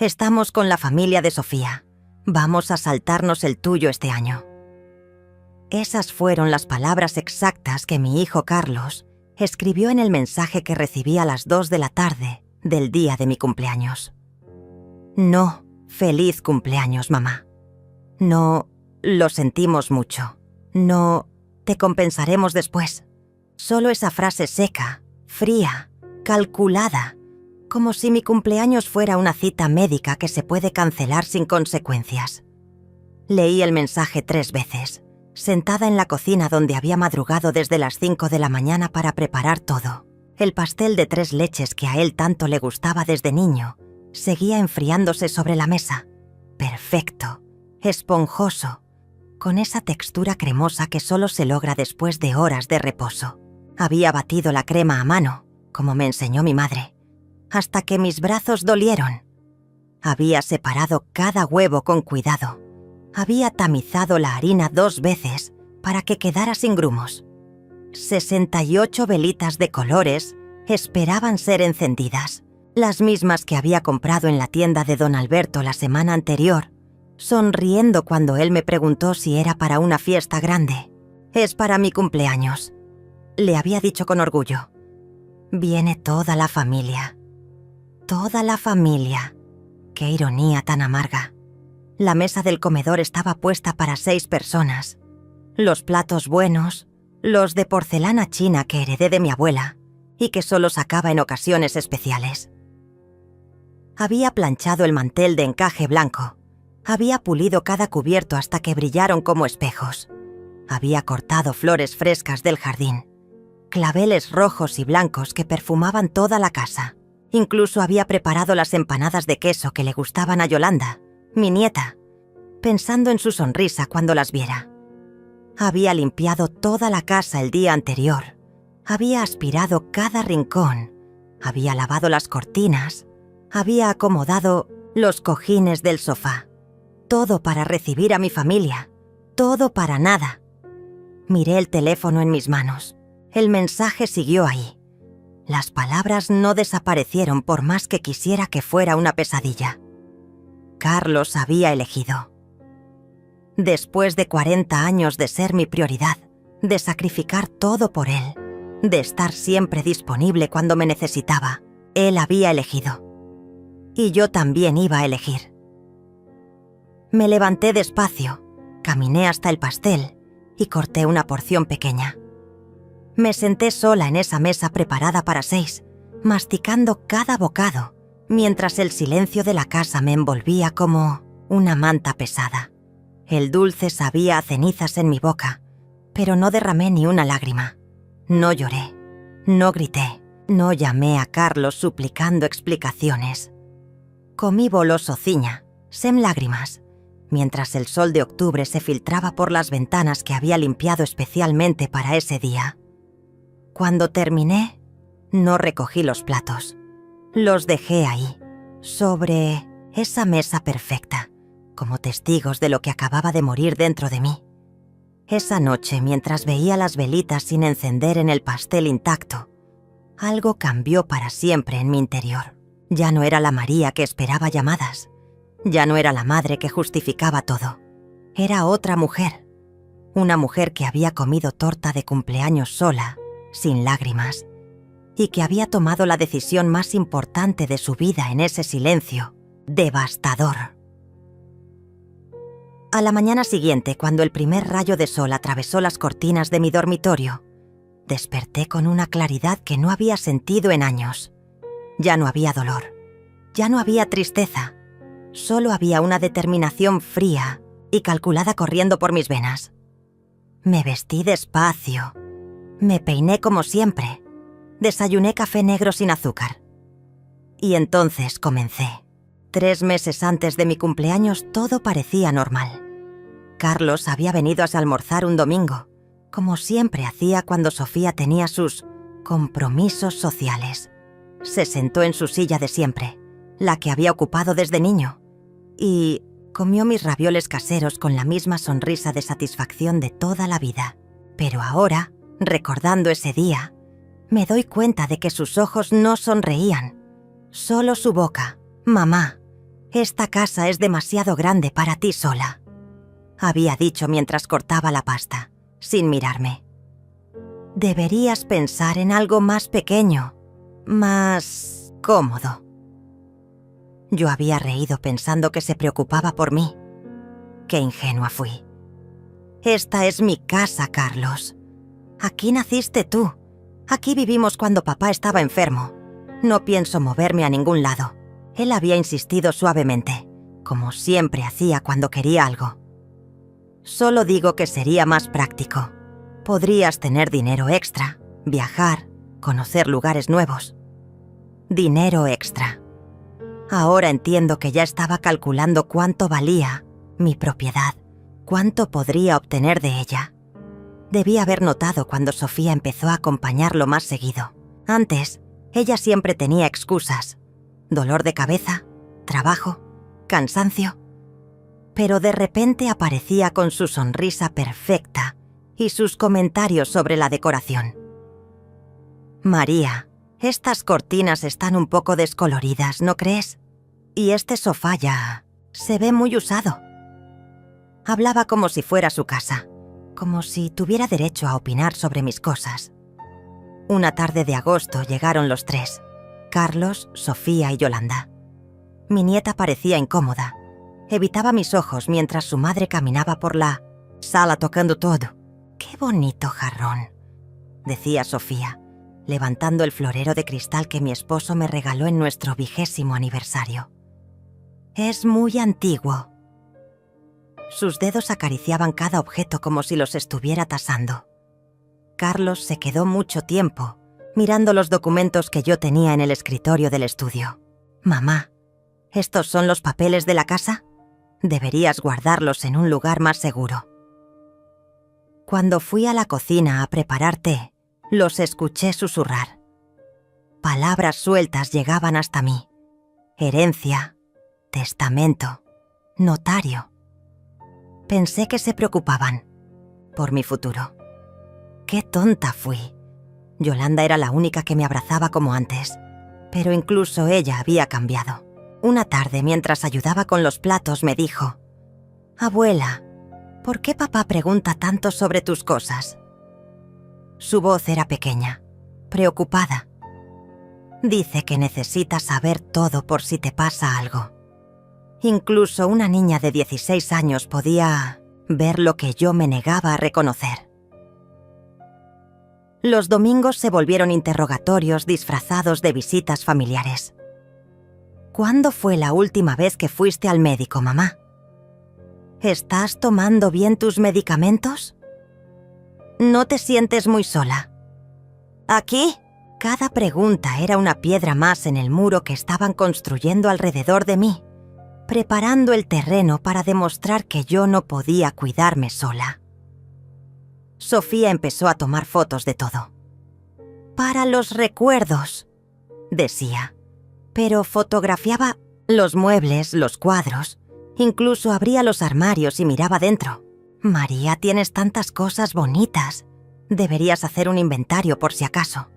Estamos con la familia de Sofía. Vamos a saltarnos el tuyo este año. Esas fueron las palabras exactas que mi hijo Carlos escribió en el mensaje que recibí a las 2 de la tarde del día de mi cumpleaños. No, feliz cumpleaños, mamá. No, lo sentimos mucho. No, te compensaremos después. Solo esa frase seca, fría, calculada, como si mi cumpleaños fuera una cita médica que se puede cancelar sin consecuencias. Leí el mensaje 3 veces, sentada en la cocina donde había madrugado desde las 5 de la mañana para preparar todo. El pastel de 3 leches que a él tanto le gustaba desde niño seguía enfriándose sobre la mesa. Perfecto, esponjoso, con esa textura cremosa que solo se logra después de horas de reposo. Había batido la crema a mano, como me enseñó mi madre, hasta que mis brazos dolieron. Había separado cada huevo con cuidado. Había tamizado la harina 2 veces para que quedara sin grumos. 68 velitas de colores esperaban ser encendidas, las mismas que había comprado en la tienda de don Alberto la semana anterior, sonriendo cuando él me preguntó si era para una fiesta grande. «Es para mi cumpleaños», le había dicho con orgullo. «Viene toda la familia». Toda la familia. Qué ironía tan amarga. La mesa del comedor estaba puesta para 6 personas. Los platos buenos, los de porcelana china que heredé de mi abuela y que solo sacaba en ocasiones especiales. Había planchado el mantel de encaje blanco. Había pulido cada cubierto hasta que brillaron como espejos. Había cortado flores frescas del jardín, claveles rojos y blancos que perfumaban toda la casa. Incluso había preparado las empanadas de queso que le gustaban a Yolanda, mi nieta, pensando en su sonrisa cuando las viera. Había limpiado toda la casa el día anterior. Había aspirado cada rincón. Había lavado las cortinas. Había acomodado los cojines del sofá. Todo para recibir a mi familia. Todo para nada. Miré el teléfono en mis manos. El mensaje siguió ahí. Las palabras no desaparecieron por más que quisiera que fuera una pesadilla. Carlos había elegido. Después de 40 años de ser mi prioridad, de sacrificar todo por él, de estar siempre disponible cuando me necesitaba, él había elegido. Y yo también iba a elegir. Me levanté despacio, caminé hasta el pastel y corté una porción pequeña. Me senté sola en esa mesa preparada para 6, masticando cada bocado, mientras el silencio de la casa me envolvía como una manta pesada. El dulce sabía a cenizas en mi boca, pero no derramé ni una lágrima. No lloré, no grité, no llamé a Carlos suplicando explicaciones. Comí bolos o ciña, sem lágrimas, mientras el sol de octubre se filtraba por las ventanas que había limpiado especialmente para ese día. Cuando terminé, no recogí los platos. Los dejé ahí, sobre esa mesa perfecta, como testigos de lo que acababa de morir dentro de mí. Esa noche, mientras veía las velitas sin encender en el pastel intacto, algo cambió para siempre en mi interior. Ya no era la María que esperaba llamadas. Ya no era la madre que justificaba todo. Era otra mujer. Una mujer que había comido torta de cumpleaños sola, sin lágrimas, y que había tomado la decisión más importante de su vida en ese silencio devastador. A la mañana siguiente, cuando el primer rayo de sol atravesó las cortinas de mi dormitorio, desperté con una claridad que no había sentido en años. Ya no había dolor, ya no había tristeza, solo había una determinación fría y calculada corriendo por mis venas. Me vestí despacio, me peiné como siempre, desayuné café negro sin azúcar. Y entonces comencé. 3 meses antes de mi cumpleaños todo parecía normal. Carlos había venido a almorzar un domingo, como siempre hacía cuando Sofía tenía sus compromisos sociales. Se sentó en su silla de siempre, la que había ocupado desde niño, y comió mis ravioles caseros con la misma sonrisa de satisfacción de toda la vida. Pero ahora, recordando ese día, me doy cuenta de que sus ojos no sonreían, solo su boca, mamá, Esta casa es demasiado grande para ti sola, había dicho mientras cortaba la pasta, sin mirarme. Deberías pensar en algo más pequeño, más cómodo. Yo había reído pensando que se preocupaba por mí. Qué ingenua fui. Esta es mi casa, Carlos. Aquí naciste tú. Aquí vivimos cuando papá estaba enfermo. No pienso moverme a ningún lado. Él había insistido suavemente, como siempre hacía cuando quería algo. Solo digo que sería más práctico. Podrías tener dinero extra, viajar, conocer lugares nuevos. Dinero extra. Ahora entiendo que ya estaba calculando cuánto valía mi propiedad, cuánto podría obtener de ella. Debí haber notado cuando Sofía empezó a acompañarlo más seguido. Antes, ella siempre tenía excusas. Dolor de cabeza, trabajo, cansancio. Pero de repente aparecía con su sonrisa perfecta y sus comentarios sobre la decoración. María, estas cortinas están un poco descoloridas, ¿no crees? Y este sofá ya se ve muy usado. Hablaba como si fuera su casa, como si tuviera derecho a opinar sobre mis cosas. Una tarde de agosto llegaron los tres, Carlos, Sofía y Yolanda. Mi nieta parecía incómoda. Evitaba mis ojos mientras su madre caminaba por la sala tocando todo. ¡Qué bonito jarrón!, decía Sofía, levantando el florero de cristal que mi esposo me regaló en nuestro 20º aniversario. Es muy antiguo. Sus dedos acariciaban cada objeto como si los estuviera tasando. Carlos se quedó mucho tiempo mirando los documentos que yo tenía en el escritorio del estudio. Mamá, ¿estos son los papeles de la casa? Deberías guardarlos en un lugar más seguro. Cuando fui a la cocina a preparar té, los escuché susurrar. Palabras sueltas llegaban hasta mí. Herencia, testamento, notario. Pensé que se preocupaban por mi futuro. ¡Qué tonta fui! Yolanda era la única que me abrazaba como antes, pero incluso ella había cambiado. Una tarde, mientras ayudaba con los platos, me dijo: «Abuela, ¿por qué papá pregunta tanto sobre tus cosas?» Su voz era pequeña, preocupada. Dice que necesitas saber todo por si te pasa algo. Incluso una niña de 16 años podía ver lo que yo me negaba a reconocer. Los domingos se volvieron interrogatorios disfrazados de visitas familiares. ¿Cuándo fue la última vez que fuiste al médico, mamá? ¿Estás tomando bien tus medicamentos? ¿No te sientes muy sola? ¿Aquí? Cada pregunta era una piedra más en el muro que estaban construyendo alrededor de mí, preparando el terreno para demostrar que yo no podía cuidarme sola. Sofía empezó a tomar fotos de todo. «Para los recuerdos», decía, pero fotografiaba los muebles, los cuadros, incluso abría los armarios y miraba dentro. «María, tienes tantas cosas bonitas. Deberías hacer un inventario por si acaso».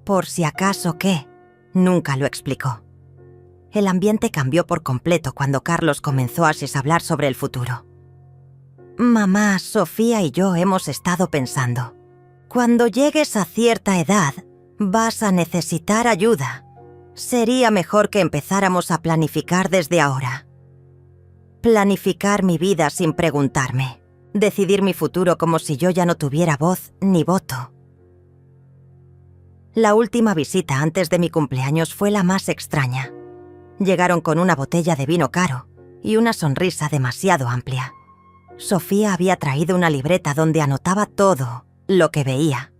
¿Por si acaso qué? Nunca lo explicó. El ambiente cambió por completo cuando Carlos comenzó a hablar sobre el futuro. «Mamá, Sofía y yo hemos estado pensando. Cuando llegues a cierta edad, vas a necesitar ayuda. Sería mejor que empezáramos a planificar desde ahora. Planificar mi vida sin preguntarme. Decidir mi futuro como si yo ya no tuviera voz ni voto». La última visita antes de mi cumpleaños fue la más extraña. Llegaron con una botella de vino caro y una sonrisa demasiado amplia. Sofía había traído una libreta donde anotaba todo lo que veía.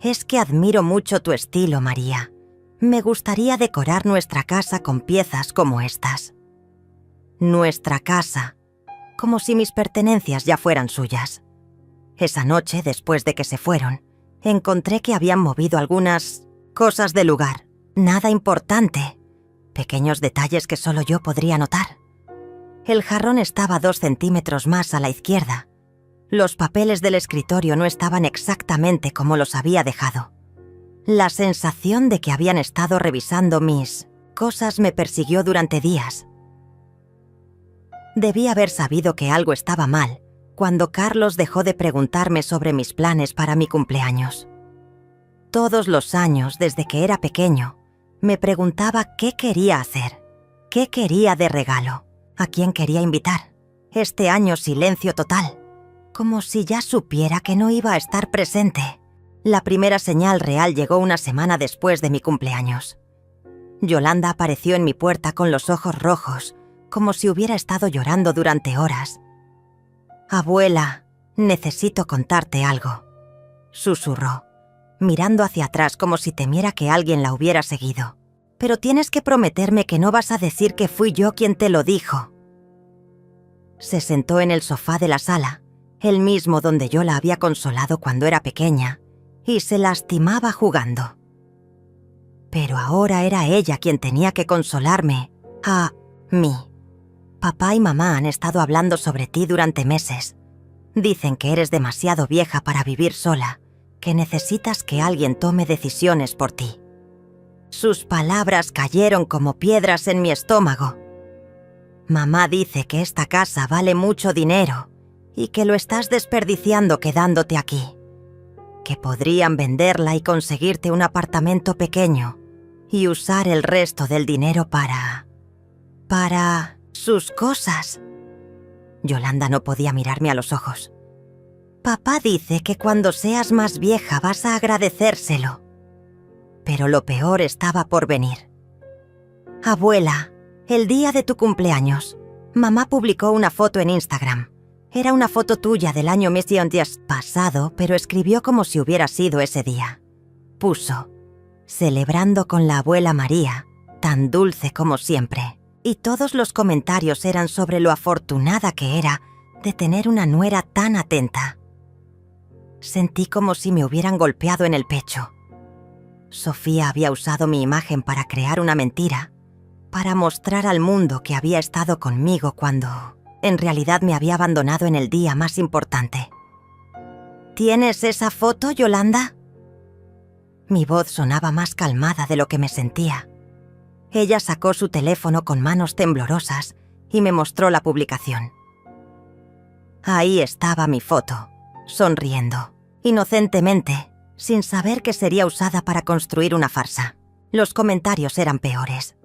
«Es que admiro mucho tu estilo, María. Me gustaría decorar nuestra casa con piezas como estas». Nuestra casa, como si mis pertenencias ya fueran suyas. Esa noche, después de que se fueron, encontré que habían movido algunas cosas del lugar. Nada importante. Pequeños detalles que solo yo podría notar. El jarrón estaba 2 centímetros más a la izquierda. Los papeles del escritorio no estaban exactamente como los había dejado. La sensación de que habían estado revisando mis cosas me persiguió durante días. Debí haber sabido que algo estaba mal cuando Carlos dejó de preguntarme sobre mis planes para mi cumpleaños. Todos los años, desde que era pequeño, me preguntaba qué quería hacer, qué quería de regalo, a quién quería invitar. Este año silencio total, como si ya supiera que no iba a estar presente. La primera señal real llegó una semana después de mi cumpleaños. Yolanda apareció en mi puerta con los ojos rojos, como si hubiera estado llorando durante horas. «Abuela, necesito contarte algo», susurró, mirando hacia atrás como si temiera que alguien la hubiera seguido. «Pero tienes que prometerme que no vas a decir que fui yo quien te lo dijo». Se sentó en el sofá de la sala, el mismo donde yo la había consolado cuando era pequeña, y se lastimaba jugando. Pero ahora era ella quien tenía que consolarme, a mí. «Papá y mamá han estado hablando sobre ti durante meses. Dicen que eres demasiado vieja para vivir sola, que necesitas que alguien tome decisiones por ti». Sus palabras cayeron como piedras en mi estómago. «Mamá dice que esta casa vale mucho dinero y que lo estás desperdiciando quedándote aquí. Que podrían venderla y conseguirte un apartamento pequeño y usar el resto del dinero para sus cosas». Yolanda no podía mirarme a los ojos. «Papá dice que cuando seas más vieja vas a agradecérselo». Pero lo peor estaba por venir. «Abuela, el día de tu cumpleaños, mamá publicó una foto en Instagram. Era una foto tuya del año pasado, pero escribió como si hubiera sido ese día. Puso, celebrando con la abuela María, tan dulce como siempre. Y todos los comentarios eran sobre lo afortunada que era de tener una nuera tan atenta». Sentí como si me hubieran golpeado en el pecho. Sofía había usado mi imagen para crear una mentira, para mostrar al mundo que había estado conmigo cuando, en realidad, me había abandonado en el día más importante. «¿Tienes esa foto, Yolanda?». Mi voz sonaba más calmada de lo que me sentía. Ella sacó su teléfono con manos temblorosas y me mostró la publicación. Ahí estaba mi foto, sonriendo, inocentemente, sin saber que sería usada para construir una farsa. Los comentarios eran peores.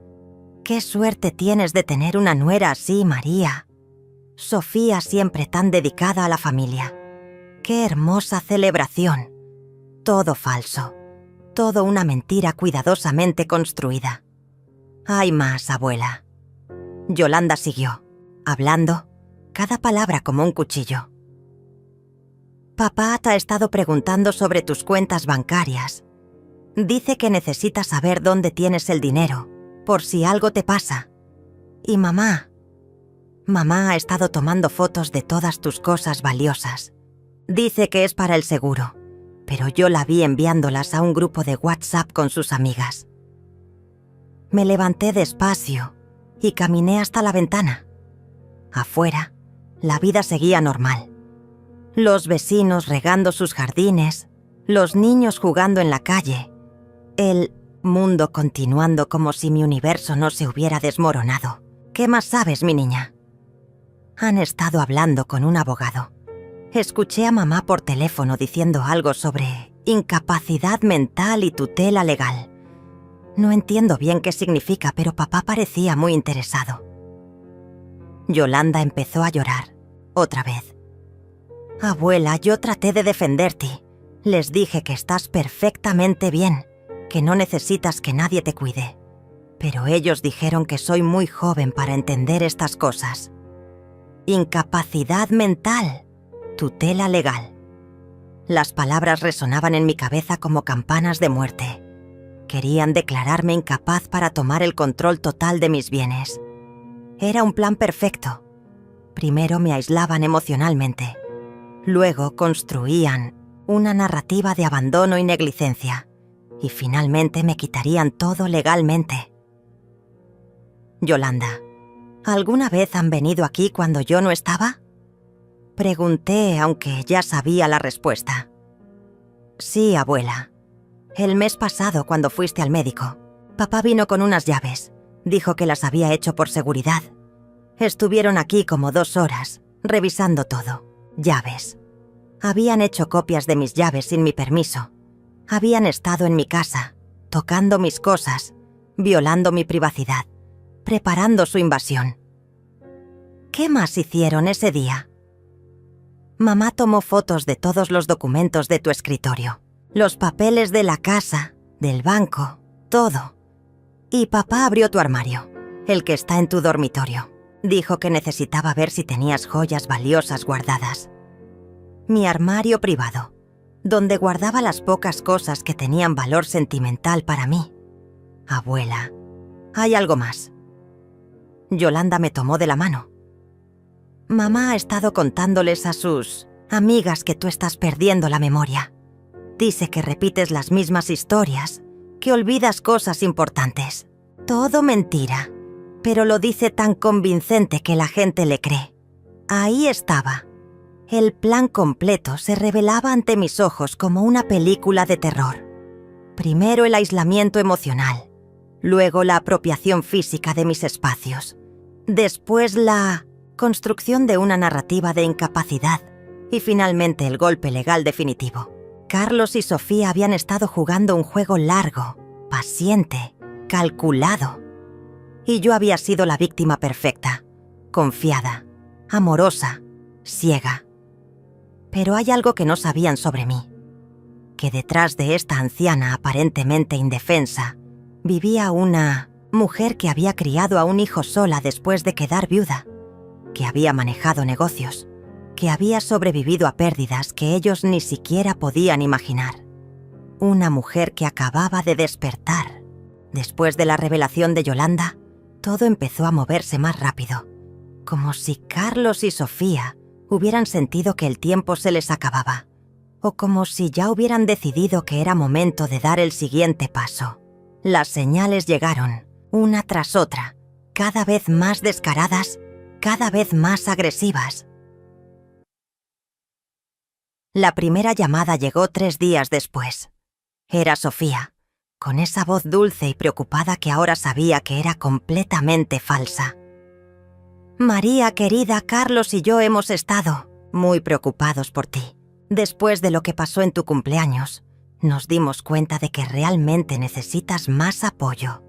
«Qué suerte tienes de tener una nuera así, María. Sofía siempre tan dedicada a la familia. Qué hermosa celebración. Todo falso. Todo una mentira cuidadosamente construida. Hay más, abuela». Yolanda siguió, hablando, cada palabra como un cuchillo. «Papá te ha estado preguntando sobre tus cuentas bancarias. Dice que necesita saber dónde tienes el dinero, por si algo te pasa. Y mamá ha estado tomando fotos de todas tus cosas valiosas. Dice que es para el seguro, pero yo la vi enviándolas a un grupo de WhatsApp con sus amigas». Me levanté despacio y caminé hasta la ventana. Afuera, la vida seguía normal. Los vecinos regando sus jardines, los niños jugando en la calle, el mundo continuando como si mi universo no se hubiera desmoronado. «¿Qué más sabes, mi niña?». Han estado hablando con un abogado. Escuché a mamá por teléfono diciendo algo sobre incapacidad mental y tutela legal. No entiendo bien qué significa, pero papá parecía muy interesado. Yolanda empezó a llorar, otra vez. «Abuela, yo traté de defenderte. Les dije que estás perfectamente bien, que no necesitas que nadie te cuide. Pero ellos dijeron que soy muy joven para entender estas cosas. Incapacidad mental, tutela legal». Las palabras resonaban en mi cabeza como campanas de muerte. Querían declararme incapaz para tomar el control total de mis bienes. Era un plan perfecto. Primero me aislaban emocionalmente. Luego construían una narrativa de abandono y negligencia. Y finalmente me quitarían todo legalmente. «Yolanda, ¿alguna vez han venido aquí cuando yo no estaba?». Pregunté, aunque ya sabía la respuesta. «Sí, abuela. El mes pasado, cuando fuiste al médico, papá vino con unas llaves. Dijo que las había hecho por seguridad. Estuvieron aquí como 2 horas, revisando todo. Llaves. Habían hecho copias de mis llaves sin mi permiso. Habían estado en mi casa, tocando mis cosas, violando mi privacidad, preparando su invasión. ¿Qué más hicieron ese día? Mamá tomó fotos de todos los documentos de tu escritorio, los papeles de la casa, del banco, todo. Y papá abrió tu armario, el que está en tu dormitorio. Dijo que necesitaba ver si tenías joyas valiosas guardadas. Mi armario privado, donde guardaba las pocas cosas que tenían valor sentimental para mí. Abuela, hay algo más. Yolanda me tomó de la mano. Mamá ha estado contándoles a sus amigas que tú estás perdiendo la memoria. Dice que repites las mismas historias, que olvidas cosas importantes. Todo mentira, pero lo dice tan convincente que la gente le cree. Ahí estaba. El plan completo se revelaba ante mis ojos como una película de terror. Primero el aislamiento emocional, luego la apropiación física de mis espacios, después la construcción de una narrativa de incapacidad y finalmente el golpe legal definitivo. Carlos y Sofía habían estado jugando un juego largo, paciente, calculado. Y yo había sido la víctima perfecta, confiada, amorosa, ciega. Pero hay algo que no sabían sobre mí, que detrás de esta anciana aparentemente indefensa vivía una mujer que había criado a un hijo sola después de quedar viuda, que había manejado negocios, que había sobrevivido a pérdidas que ellos ni siquiera podían imaginar. Una mujer que acababa de despertar. Después de la revelación de Yolanda, todo empezó a moverse más rápido, como si Carlos y Sofía hubieran sentido que el tiempo se les acababa, o como si ya hubieran decidido que era momento de dar el siguiente paso. Las señales llegaron, una tras otra, cada vez más descaradas, cada vez más agresivas. La primera llamada llegó 3 días después. Era Sofía, con esa voz dulce y preocupada que ahora sabía que era completamente falsa. María, querida, Carlos y yo hemos estado muy preocupados por ti. Después de lo que pasó en tu cumpleaños, nos dimos cuenta de que realmente necesitas más apoyo.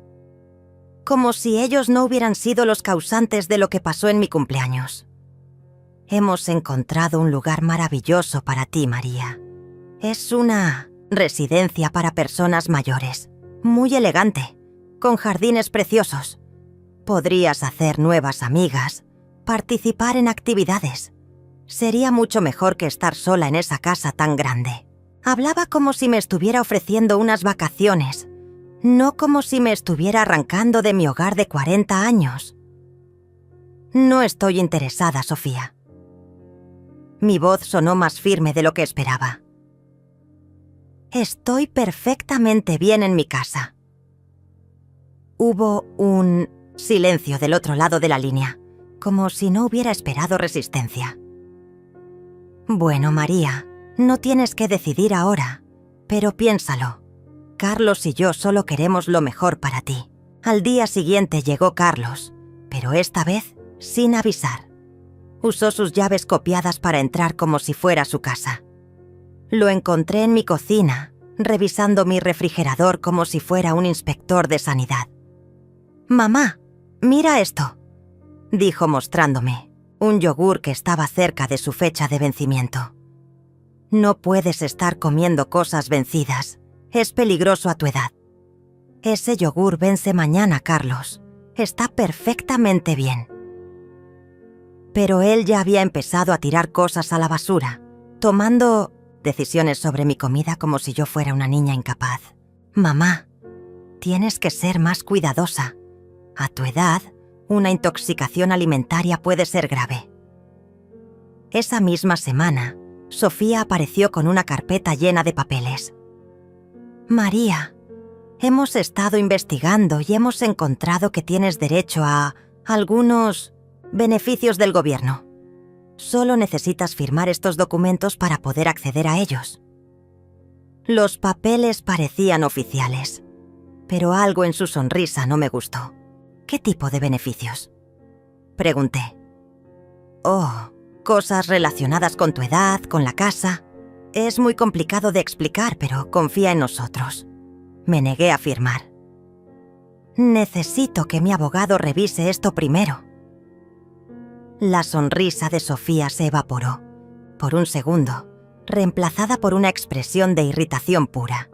Como si ellos no hubieran sido los causantes de lo que pasó en mi cumpleaños. Hemos encontrado un lugar maravilloso para ti, María. Es una residencia para personas mayores, muy elegante, con jardines preciosos. Podrías hacer nuevas amigas, participar en actividades. Sería mucho mejor que estar sola en esa casa tan grande. Hablaba como si me estuviera ofreciendo unas vacaciones, no como si me estuviera arrancando de mi hogar de 40 años. No estoy interesada, Sofía. Mi voz sonó más firme de lo que esperaba. Estoy perfectamente bien en mi casa. Hubo un silencio del otro lado de la línea, como si no hubiera esperado resistencia. Bueno, María, no tienes que decidir ahora, pero piénsalo. Carlos y yo solo queremos lo mejor para ti. Al día siguiente llegó Carlos, pero esta vez sin avisar. Usó sus llaves copiadas para entrar como si fuera su casa. Lo encontré en mi cocina, revisando mi refrigerador como si fuera un inspector de sanidad. «Mamá, mira esto», dijo mostrándome un yogur que estaba cerca de su fecha de vencimiento. «No puedes estar comiendo cosas vencidas. Es peligroso a tu edad». «Ese yogur vence mañana, Carlos. Está perfectamente bien». Pero él ya había empezado a tirar cosas a la basura, tomando decisiones sobre mi comida como si yo fuera una niña incapaz. «Mamá, tienes que ser más cuidadosa. A tu edad, una intoxicación alimentaria puede ser grave». Esa misma semana, Sofía apareció con una carpeta llena de papeles. «María, hemos estado investigando y hemos encontrado que tienes derecho a algunos beneficios del gobierno. Solo necesitas firmar estos documentos para poder acceder a ellos». Los papeles parecían oficiales, pero algo en su sonrisa no me gustó. ¿Qué tipo de beneficios? Pregunté. Oh, cosas relacionadas con tu edad, con la casa. Es muy complicado de explicar, pero confía en nosotros. Me negué a firmar. Necesito que mi abogado revise esto primero. La sonrisa de Sofía se evaporó, por un segundo, reemplazada por una expresión de irritación pura.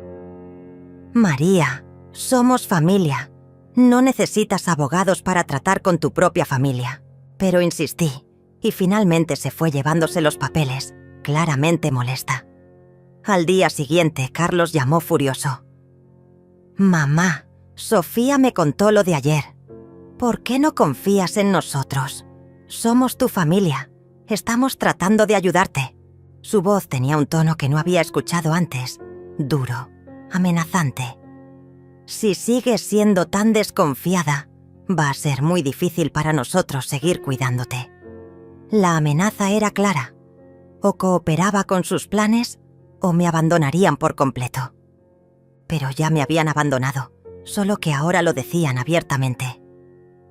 María, somos familia. No necesitas abogados para tratar con tu propia familia. Pero insistí, y finalmente se fue llevándose los papeles, claramente molesta. Al día siguiente, Carlos llamó furioso. Mamá, Sofía me contó lo de ayer. ¿Por qué no confías en nosotros? Somos tu familia. Estamos tratando de ayudarte. Su voz tenía un tono que no había escuchado antes, duro, amenazante. Si sigues siendo tan desconfiada, va a ser muy difícil para nosotros seguir cuidándote. La amenaza era clara. O cooperaba con sus planes o me abandonarían por completo. Pero ya me habían abandonado, solo que ahora lo decían abiertamente.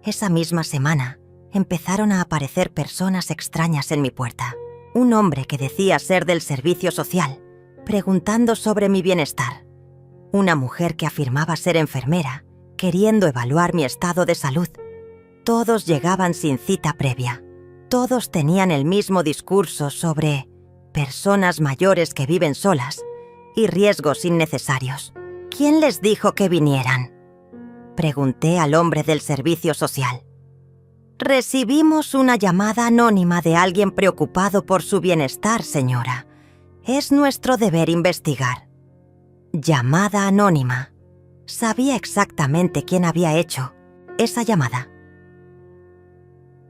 Esa misma semana empezaron a aparecer personas extrañas en mi puerta. Un hombre que decía ser del servicio social, preguntando sobre mi bienestar. Una mujer que afirmaba ser enfermera, queriendo evaluar mi estado de salud. Todos llegaban sin cita previa. Todos tenían el mismo discurso sobre personas mayores que viven solas y riesgos innecesarios. ¿Quién les dijo que vinieran? Pregunté al hombre del servicio social. Recibimos una llamada anónima de alguien preocupado por su bienestar, señora. Es nuestro deber investigar. Llamada anónima. Sabía exactamente quién había hecho esa llamada.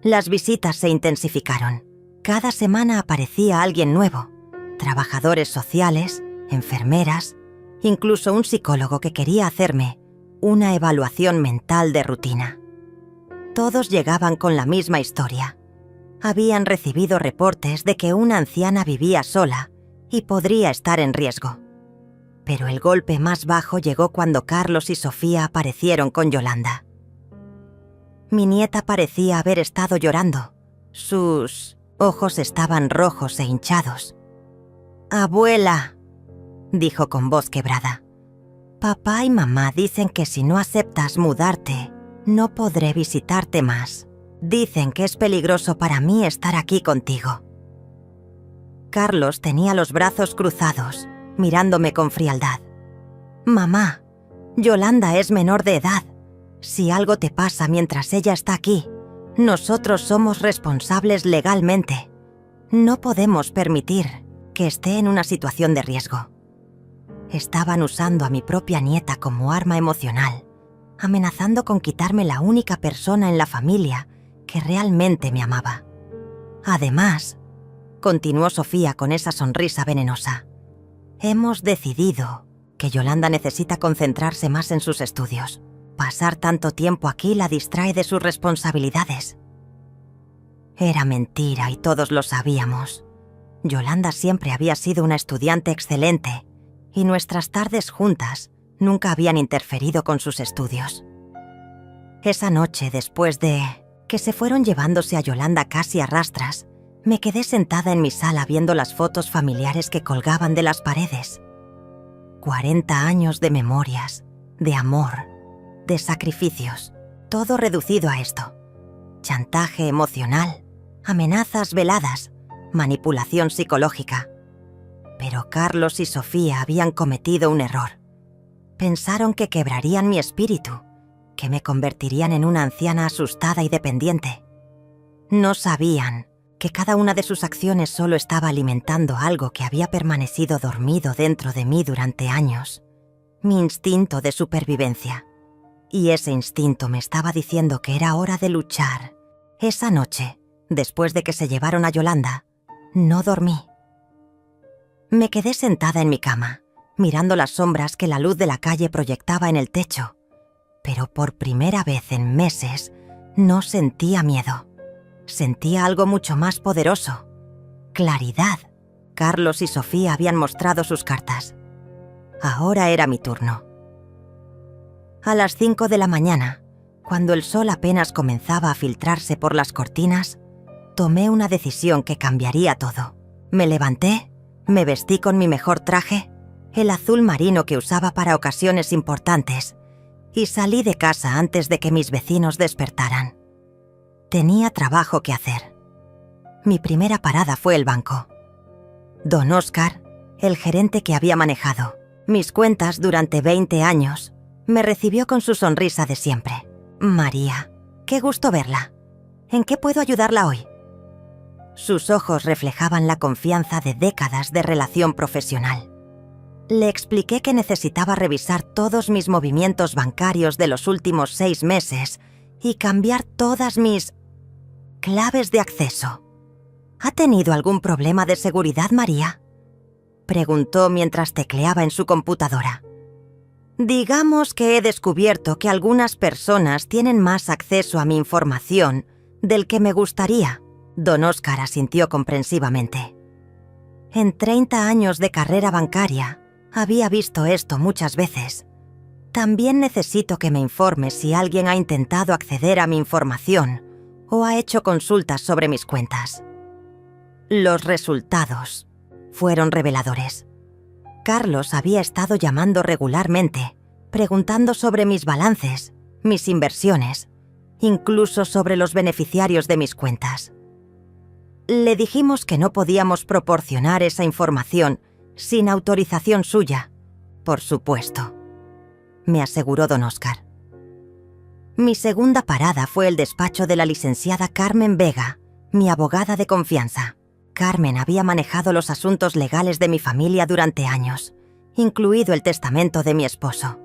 Las visitas se intensificaron. Cada semana aparecía alguien nuevo. Trabajadores sociales, enfermeras, incluso un psicólogo que quería hacerme una evaluación mental de rutina. Todos llegaban con la misma historia. Habían recibido reportes de que una anciana vivía sola y podría estar en riesgo. Pero el golpe más bajo llegó cuando Carlos y Sofía aparecieron con Yolanda. Mi nieta parecía haber estado llorando. Sus ojos estaban rojos e hinchados. «Abuela», dijo con voz quebrada, «papá y mamá dicen que si no aceptas mudarte, no podré visitarte más. Dicen que es peligroso para mí estar aquí contigo». Carlos tenía los brazos cruzados, mirándome con frialdad. «Mamá, Yolanda es menor de edad. Si algo te pasa mientras ella está aquí, nosotros somos responsables legalmente. No podemos permitir que esté en una situación de riesgo». Estaban usando a mi propia nieta como arma emocional, amenazando con quitarme la única persona en la familia que realmente me amaba. Además, continuó Sofía con esa sonrisa venenosa, hemos decidido que Yolanda necesita concentrarse más en sus estudios. Pasar tanto tiempo aquí la distrae de sus responsabilidades. Era mentira y todos lo sabíamos. Yolanda siempre había sido una estudiante excelente y nuestras tardes juntas nunca habían interferido con sus estudios. Esa noche, después de que se fueron llevándose a Yolanda casi a rastras, me quedé sentada en mi sala viendo las fotos familiares que colgaban de las paredes. 40 años de memorias, de amor, de sacrificios, todo reducido a esto. Chantaje emocional, amenazas veladas, manipulación psicológica. Pero Carlos y Sofía habían cometido un error. Pensaron que quebrarían mi espíritu, que me convertirían en una anciana asustada y dependiente. No sabían que cada una de sus acciones solo estaba alimentando algo que había permanecido dormido dentro de mí durante años. Mi instinto de supervivencia. Y ese instinto me estaba diciendo que era hora de luchar. Esa noche, después de que se llevaron a Yolanda, no dormí. Me quedé sentada en mi cama, mirando las sombras que la luz de la calle proyectaba en el techo. Pero por primera vez en meses, no sentía miedo. Sentía algo mucho más poderoso. Claridad. Carlos y Sofía habían mostrado sus cartas. Ahora era mi turno. A las 5 de la mañana, Cuando el sol apenas comenzaba a filtrarse por las cortinas, tomé una decisión que cambiaría todo. Me levanté, me vestí con mi mejor traje, el azul marino que usaba para ocasiones importantes, y salí de casa antes de que mis vecinos despertaran. Tenía trabajo que hacer. Mi primera parada fue el banco. Don Óscar, el gerente que había manejado mis cuentas durante 20 años, me recibió con su sonrisa de siempre. María, qué gusto verla. ¿En qué puedo ayudarla hoy? Sus ojos reflejaban la confianza de décadas de relación profesional. Le expliqué que necesitaba revisar todos mis movimientos bancarios de los últimos 6 meses y cambiar todas mis claves de acceso. ¿Ha tenido algún problema de seguridad, María?, preguntó mientras tecleaba en su computadora. Digamos que he descubierto que algunas personas tienen más acceso a mi información del que me gustaría. Don Óscar asintió comprensivamente. En 30 años de carrera bancaria, había visto esto muchas veces. También necesito que me informe si alguien ha intentado acceder a mi información o ha hecho consultas sobre mis cuentas. Los resultados fueron reveladores. Carlos había estado llamando regularmente, preguntando sobre mis balances, mis inversiones, incluso sobre los beneficiarios de mis cuentas. Le dijimos que no podíamos proporcionar esa información sin autorización suya, por supuesto, me aseguró don Óscar. Mi segunda parada fue el despacho de la licenciada Carmen Vega, mi abogada de confianza. Carmen había manejado los asuntos legales de mi familia durante años, incluido el testamento de mi esposo.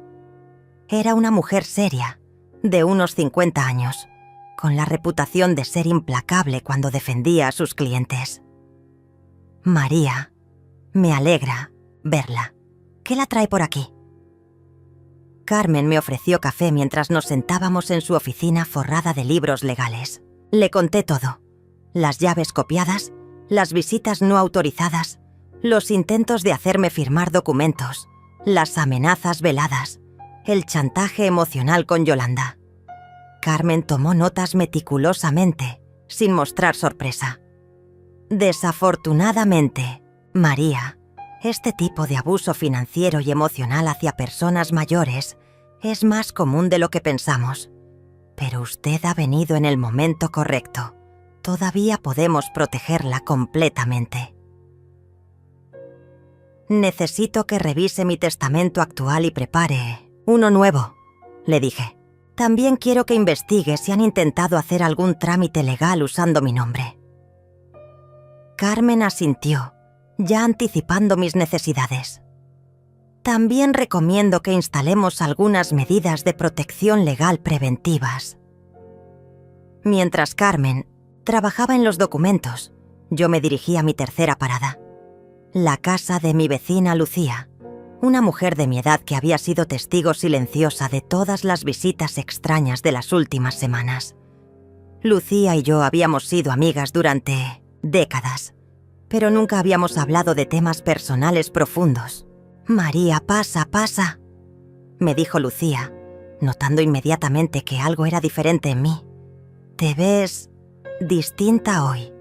Era una mujer seria, de unos 50 años, con la reputación de ser implacable cuando defendía a sus clientes. María, me alegra verla. ¿Qué la trae por aquí? Carmen me ofreció café mientras nos sentábamos en su oficina forrada de libros legales. Le conté todo: las llaves copiadas, las visitas no autorizadas, los intentos de hacerme firmar documentos, las amenazas veladas, el chantaje emocional con Yolanda. Carmen tomó notas meticulosamente, sin mostrar sorpresa. Desafortunadamente, María, este tipo de abuso financiero y emocional hacia personas mayores es más común de lo que pensamos. Pero usted ha venido en el momento correcto. Todavía podemos protegerla completamente. Necesito que revise mi testamento actual y prepare uno nuevo, le dije. También quiero que investigue si han intentado hacer algún trámite legal usando mi nombre. Carmen asintió, ya anticipando mis necesidades. También recomiendo que instalemos algunas medidas de protección legal preventivas. Mientras Carmen trabajaba en los documentos, yo me dirigí a mi tercera parada, la casa de mi vecina Lucía, una mujer de mi edad que había sido testigo silenciosa de todas las visitas extrañas de las últimas semanas. Lucía y yo habíamos sido amigas durante décadas, pero nunca habíamos hablado de temas personales profundos. «María, pasa», me dijo Lucía, notando inmediatamente que algo era diferente en mí. «Te ves distinta hoy».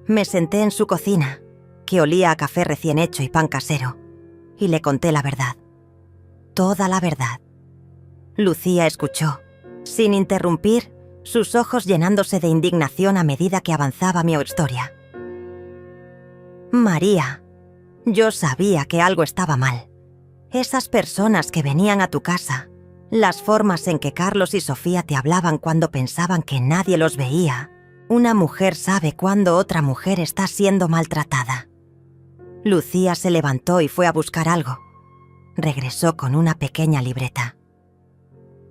Me senté en su cocina, que olía a café recién hecho y pan casero, y le conté la verdad. Toda la verdad. Lucía escuchó, sin interrumpir, sus ojos llenándose de indignación a medida que avanzaba mi historia. «María, yo sabía que algo estaba mal. Esas personas que venían a tu casa, las formas en que Carlos y Sofía te hablaban cuando pensaban que nadie los veía. Una mujer sabe cuándo otra mujer está siendo maltratada». Lucía se levantó y fue a buscar algo. Regresó con una pequeña libreta.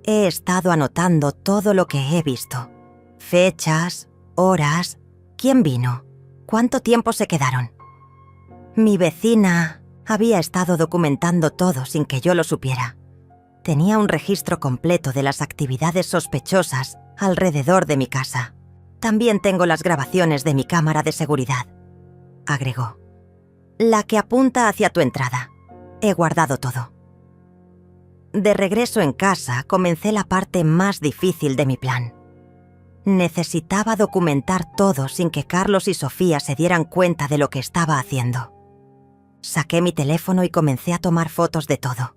«He estado anotando todo lo que he visto. Fechas, horas, quién vino, cuánto tiempo se quedaron. Mi vecina había estado documentando todo sin que yo lo supiera. Tenía un registro completo de las actividades sospechosas alrededor de mi casa. También tengo las grabaciones de mi cámara de seguridad», agregó. «La que apunta hacia tu entrada. He guardado todo». De regreso en casa, comencé la parte más difícil de mi plan. Necesitaba documentar todo sin que Carlos y Sofía se dieran cuenta de lo que estaba haciendo. Saqué mi teléfono y comencé a tomar fotos de todo.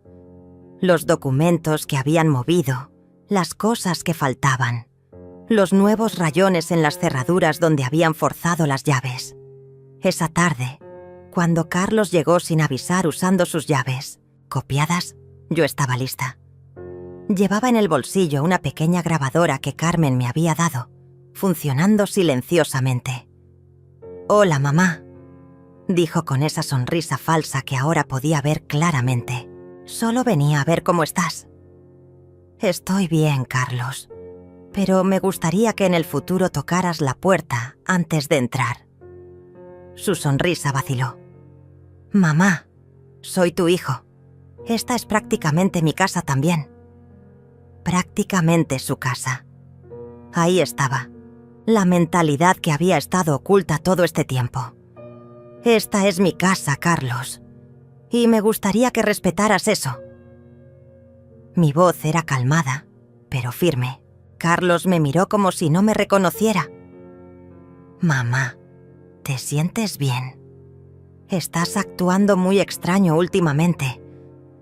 Los documentos que habían movido, las cosas que faltaban, los nuevos rayones en las cerraduras donde habían forzado las llaves. Esa tarde, cuando Carlos llegó sin avisar usando sus llaves, copiadas, yo estaba lista. Llevaba en el bolsillo una pequeña grabadora que Carmen me había dado, funcionando silenciosamente. «Hola, mamá», dijo con esa sonrisa falsa que ahora podía ver claramente. «Solo venía a ver cómo estás». «Estoy bien, Carlos, pero me gustaría que en el futuro tocaras la puerta antes de entrar». Su sonrisa vaciló. «Mamá, soy tu hijo. Esta es prácticamente mi casa también». Prácticamente su casa. Ahí estaba, la mentalidad que había estado oculta todo este tiempo. «Esta es mi casa, Carlos, y me gustaría que respetaras eso». Mi voz era calmada, pero firme. Carlos me miró como si no me reconociera. «Mamá, ¿te sientes bien? Estás actuando muy extraño últimamente».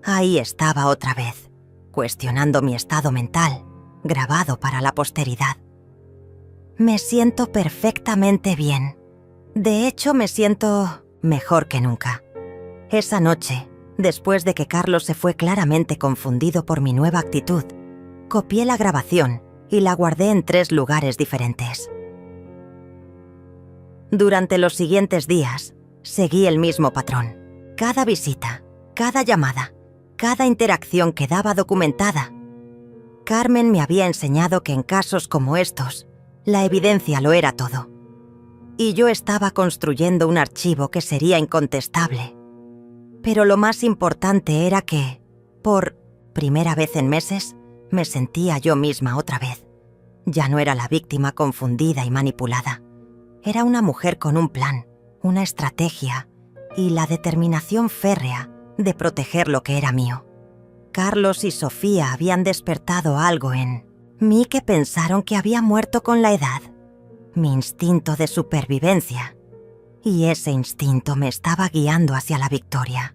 Ahí estaba otra vez, cuestionando mi estado mental, grabado para la posteridad. «Me siento perfectamente bien. De hecho, me siento mejor que nunca». Esa noche, después de que Carlos se fue claramente confundido por mi nueva actitud, copié la grabación y la guardé en 3 lugares diferentes. Durante los siguientes días, seguí el mismo patrón. Cada visita, cada llamada, cada interacción quedaba documentada. Carmen me había enseñado que en casos como estos, la evidencia lo era todo. Y yo estaba construyendo un archivo que sería incontestable. Pero lo más importante era que, por primera vez en meses, me sentía yo misma otra vez. Ya no era la víctima confundida y manipulada. Era una mujer con un plan, una estrategia y la determinación férrea de proteger lo que era mío. Carlos y Sofía habían despertado algo en mí que pensaron que había muerto con la edad. Mi instinto de supervivencia. Y ese instinto me estaba guiando hacia la victoria.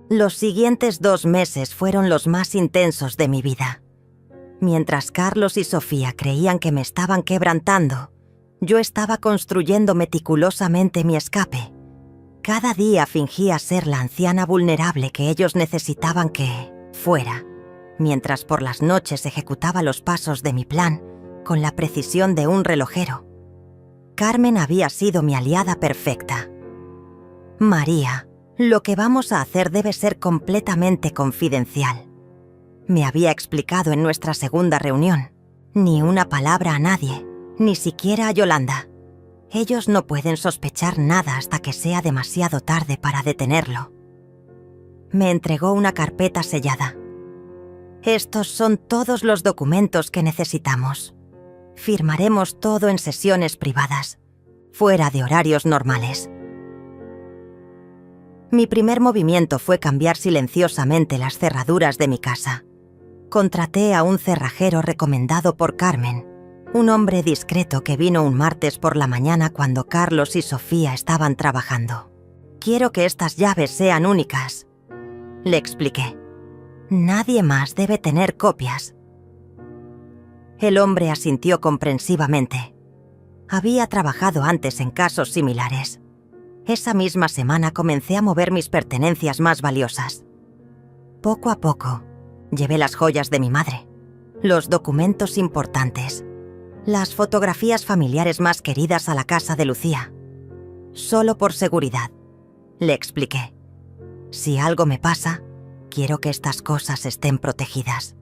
Los siguientes 2 meses fueron los más intensos de mi vida. Mientras Carlos y Sofía creían que me estaban quebrantando, yo estaba construyendo meticulosamente mi escape. Cada día fingía ser la anciana vulnerable que ellos necesitaban que fuera, mientras por las noches ejecutaba los pasos de mi plan con la precisión de un relojero. Carmen había sido mi aliada perfecta. «María, lo que vamos a hacer debe ser completamente confidencial», me había explicado en nuestra segunda reunión. «Ni una palabra a nadie, ni siquiera a Yolanda. Ellos no pueden sospechar nada hasta que sea demasiado tarde para detenerlo». Me entregó una carpeta sellada. «Estos son todos los documentos que necesitamos. Firmaremos todo en sesiones privadas, fuera de horarios normales». Mi primer movimiento fue cambiar silenciosamente las cerraduras de mi casa. Contraté a un cerrajero recomendado por Carmen, un hombre discreto que vino un martes por la mañana cuando Carlos y Sofía estaban trabajando. «Quiero que estas llaves sean únicas», le expliqué. «Nadie más debe tener copias». El hombre asintió comprensivamente. Había trabajado antes en casos similares. Esa misma semana comencé a mover mis pertenencias más valiosas. Poco a poco, llevé las joyas de mi madre, los documentos importantes, las fotografías familiares más queridas a la casa de Lucía. «Solo por seguridad», le expliqué. «Si algo me pasa, quiero que estas cosas estén protegidas».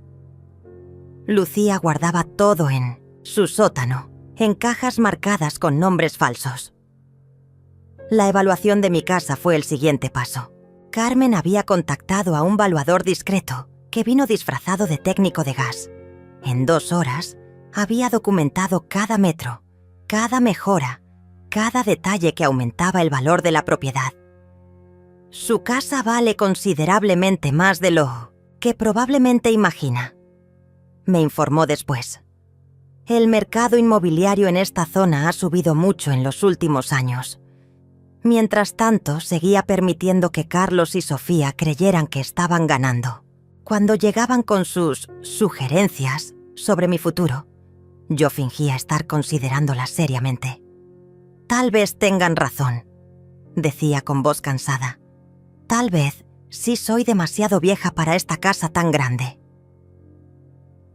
Lucía guardaba todo en su sótano, en cajas marcadas con nombres falsos. La evaluación de mi casa fue el siguiente paso. Carmen había contactado a un valuador discreto que vino disfrazado de técnico de gas. En 2 horas, había documentado cada metro, cada mejora, cada detalle que aumentaba el valor de la propiedad. «Su casa vale considerablemente más de lo que probablemente imagina. Me informó después. El mercado inmobiliario en esta zona ha subido mucho en los últimos años. Mientras tanto, seguía permitiendo que Carlos y Sofía creyeran que estaban ganando. Cuando llegaban con sus sugerencias sobre mi futuro, yo fingía estar considerándolas seriamente. Tal vez tengan razón, decía con voz cansada. Tal vez sí soy demasiado vieja para esta casa tan grande.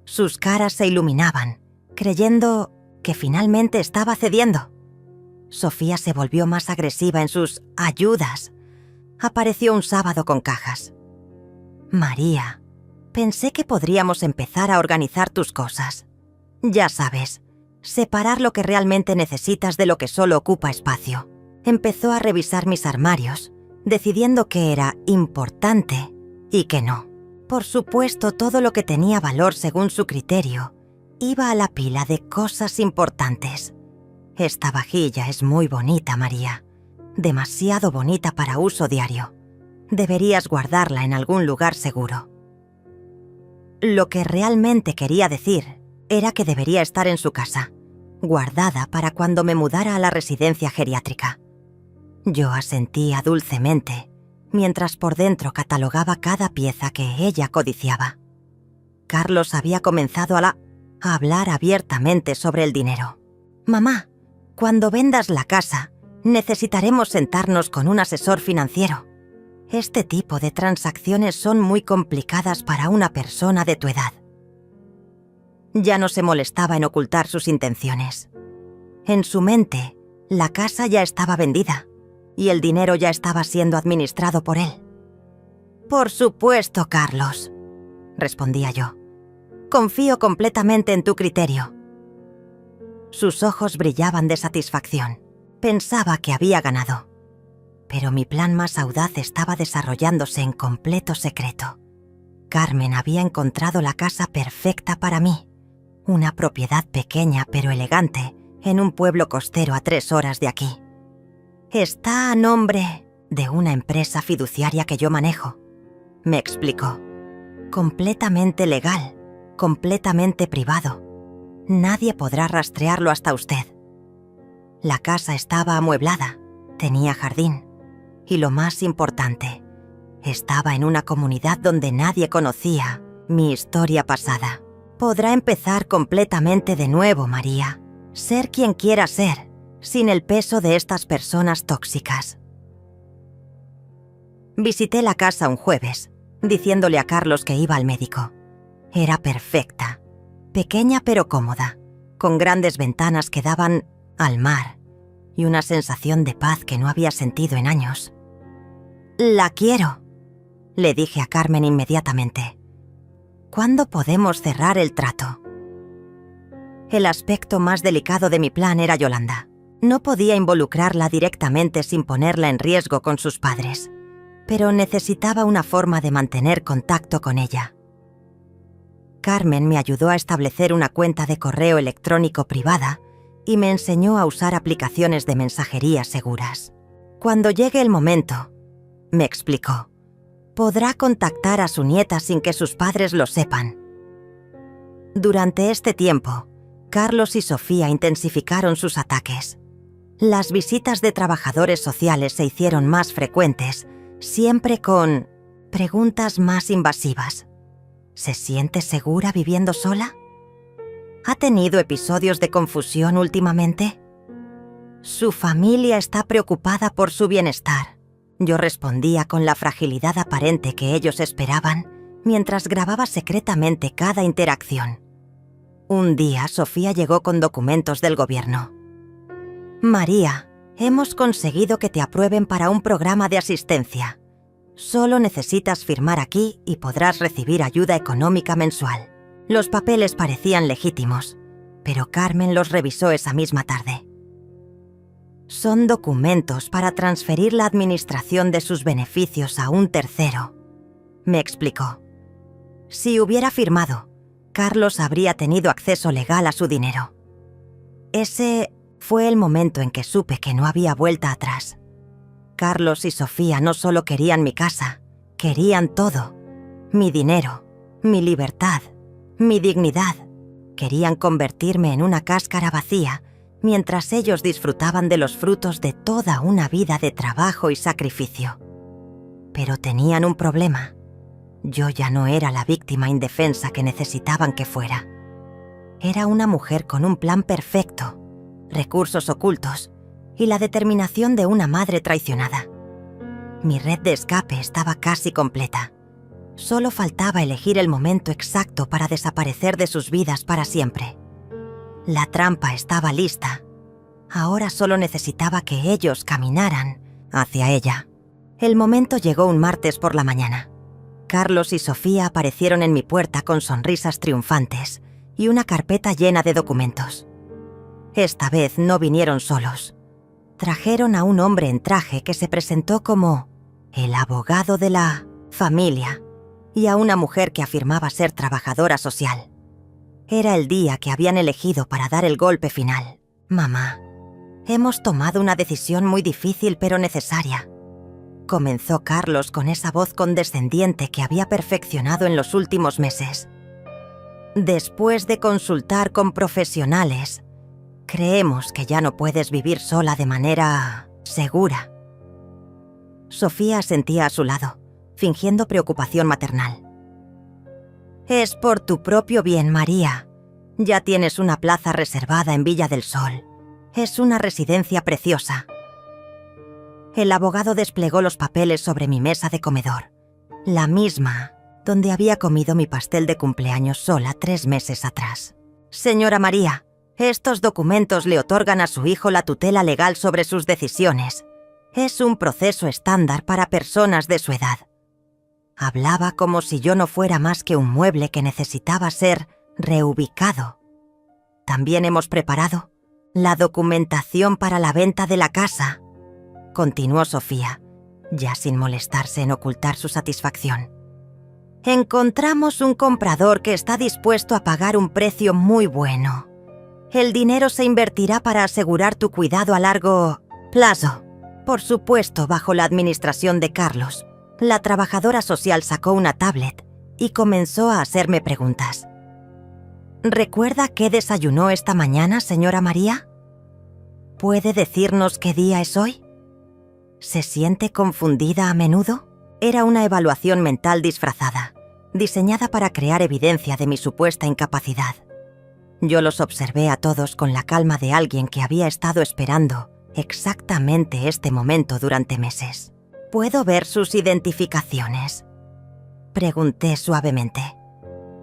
Sus caras se iluminaban, creyendo que finalmente estaba cediendo. Sofía se volvió más agresiva en sus ayudas. Apareció un sábado con cajas. María, pensé que podríamos empezar a organizar tus cosas. Ya sabes, separar lo que realmente necesitas de lo que solo ocupa espacio. Empezó a revisar mis armarios, decidiendo qué era importante y qué no. Por supuesto, todo lo que tenía valor según su criterio iba a la pila de cosas importantes. Esta vajilla es muy bonita, María. Demasiado bonita para uso diario. Deberías guardarla en algún lugar seguro. Lo que realmente quería decir era que debería estar en su casa, guardada para cuando me mudara a la residencia geriátrica. Yo asentía dulcemente, mientras por dentro catalogaba cada pieza que ella codiciaba. Carlos había comenzado a hablar abiertamente sobre el dinero. Mamá, cuando vendas la casa, necesitaremos sentarnos con un asesor financiero. Este tipo de transacciones son muy complicadas para una persona de tu edad. Ya no se molestaba en ocultar sus intenciones. En su mente, la casa ya estaba vendida y el dinero ya estaba siendo administrado por él. Por supuesto, Carlos, respondía yo. Confío completamente en tu criterio. Sus ojos brillaban de satisfacción. Pensaba que había ganado. Pero mi plan más audaz estaba desarrollándose en completo secreto. Carmen había encontrado la casa perfecta para mí. Una propiedad pequeña pero elegante en un pueblo costero a 3 horas de aquí. Está a nombre de una empresa fiduciaria que yo manejo, me explicó. Completamente legal, completamente privado. Nadie podrá rastrearlo hasta usted. La casa estaba amueblada, tenía jardín y lo más importante, estaba en una comunidad donde nadie conocía mi historia pasada. Podrá empezar completamente de nuevo, María. Ser quien quiera ser, sin el peso de estas personas tóxicas. Visité la casa un jueves, diciéndole a Carlos que iba al médico. Era perfecta, pequeña pero cómoda, con grandes ventanas que daban al mar y una sensación de paz que no había sentido en años. «La quiero», le dije a Carmen inmediatamente. «¿Cuándo podemos cerrar el trato?» El aspecto más delicado de mi plan era Yolanda. No podía involucrarla directamente sin ponerla en riesgo con sus padres, pero necesitaba una forma de mantener contacto con ella. Carmen me ayudó a establecer una cuenta de correo electrónico privada y me enseñó a usar aplicaciones de mensajería seguras. Cuando llegue el momento, me explicó, podrá contactar a su nieta sin que sus padres lo sepan. Durante este tiempo, Carlos y Sofía intensificaron sus ataques. Las visitas de trabajadores sociales se hicieron más frecuentes, siempre con preguntas más invasivas. ¿Se siente segura viviendo sola? ¿Ha tenido episodios de confusión últimamente? Su familia está preocupada por su bienestar. Yo respondía con la fragilidad aparente que ellos esperaban, mientras grababa secretamente cada interacción. Un día, Sofía llegó con documentos del gobierno. «María, hemos conseguido que te aprueben para un programa de asistencia. Solo necesitas firmar aquí y podrás recibir ayuda económica mensual». Los papeles parecían legítimos, pero Carmen los revisó esa misma tarde. «Son documentos para transferir la administración de sus beneficios a un tercero», me explicó. Si hubiera firmado, Carlos habría tenido acceso legal a su dinero. Ese fue el momento en que supe que no había vuelta atrás. Carlos y Sofía no solo querían mi casa, querían todo. mi dinero, mi libertad, mi dignidad. Querían convertirme en una cáscara vacía, mientras ellos disfrutaban de los frutos de toda una vida de trabajo y sacrificio. Pero tenían un problema. Yo ya no era la víctima indefensa que necesitaban que fuera. Era una mujer con un plan perfecto, recursos ocultos y la determinación de una madre traicionada. Mi red de escape estaba casi completa. Solo faltaba elegir el momento exacto para desaparecer de sus vidas para siempre. La trampa estaba lista. Ahora solo necesitaba que ellos caminaran hacia ella. El momento llegó un martes por la mañana. Carlos y Sofía aparecieron en mi puerta con sonrisas triunfantes y una carpeta llena de documentos. Esta vez no vinieron solos. Trajeron a un hombre en traje que se presentó como el abogado de la familia y a una mujer que afirmaba ser trabajadora social. Era el día que habían elegido para dar el golpe final. «Mamá, hemos tomado una decisión muy difícil pero necesaria», comenzó Carlos con esa voz condescendiente que había perfeccionado en los últimos meses. «Después de consultar con profesionales, creemos que ya no puedes vivir sola de manera segura». Sofía asentía a su lado, fingiendo preocupación maternal. «Es por tu propio bien, María. Ya tienes una plaza reservada en Villa del Sol. Es una residencia preciosa». El abogado desplegó los papeles sobre mi mesa de comedor, la misma donde había comido mi pastel de cumpleaños sola 3 meses atrás. «Señora María, estos documentos le otorgan a su hijo la tutela legal sobre sus decisiones. Es un proceso estándar para personas de su edad». Hablaba como si yo no fuera más que un mueble que necesitaba ser reubicado. «También hemos preparado la documentación para la venta de la casa», continuó Sofía, ya sin molestarse en ocultar su satisfacción. «Encontramos un comprador que está dispuesto a pagar un precio muy bueno. El dinero se invertirá para asegurar tu cuidado a largo plazo. Por supuesto, bajo la administración de Carlos». La trabajadora social sacó una tablet y comenzó a hacerme preguntas. «¿Recuerda qué desayunó esta mañana, señora María? ¿Puede decirnos qué día es hoy? ¿Se siente confundida a menudo?». Era una evaluación mental disfrazada, diseñada para crear evidencia de mi supuesta incapacidad. Yo los observé a todos con la calma de alguien que había estado esperando exactamente este momento durante meses. «¿Puedo ver sus identificaciones?», pregunté suavemente.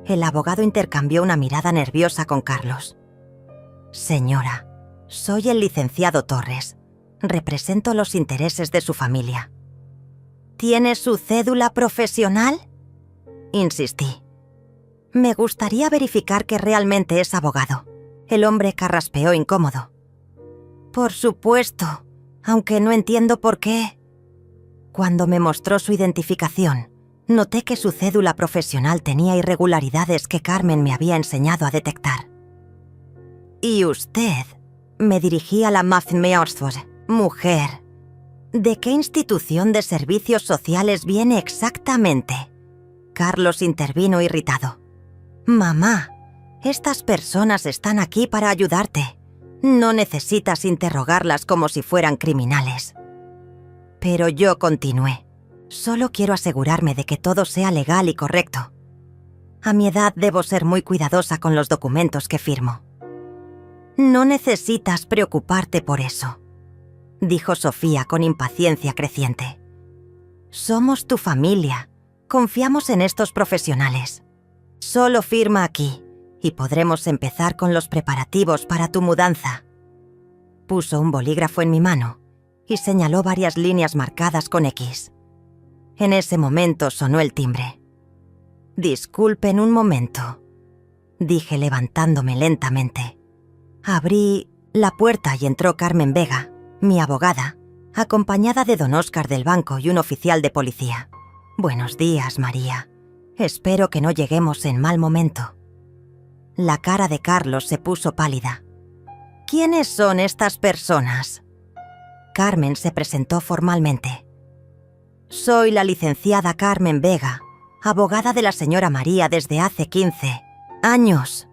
El abogado intercambió una mirada nerviosa con Carlos. «Señora, soy el licenciado Torres. Represento los intereses de su familia». «¿Tiene su cédula profesional?», insistí. «Me gustaría verificar que realmente es abogado». El hombre carraspeó incómodo. «Por supuesto, aunque no entiendo por qué». Cuando me mostró su identificación, noté que su cédula profesional tenía irregularidades que Carmen me había enseñado a detectar. «¿Y usted?», me dirigí a la mujer. «¿De qué institución de servicios sociales viene exactamente?». Carlos intervino irritado. «Mamá, estas personas están aquí para ayudarte. No necesitas interrogarlas como si fueran criminales». Pero yo continué. «Solo quiero asegurarme de que todo sea legal y correcto. A mi edad debo ser muy cuidadosa con los documentos que firmo». «No necesitas preocuparte por eso», dijo Sofía con impaciencia creciente. «Somos tu familia. Confiamos en estos profesionales. Solo firma aquí y podremos empezar con los preparativos para tu mudanza». Puso un bolígrafo en mi mano y señaló varias líneas marcadas con X. En ese momento sonó el timbre. «Disculpen un momento», dije levantándome lentamente. Abrí la puerta y entró Carmen Vega, mi abogada, acompañada de don Óscar del banco y un oficial de policía. «Buenos días, María. Espero que no lleguemos en mal momento». La cara de Carlos se puso pálida. «¿Quiénes son estas personas?». Carmen se presentó formalmente. «Soy la licenciada Carmen Vega, abogada de la señora María desde hace 15 años.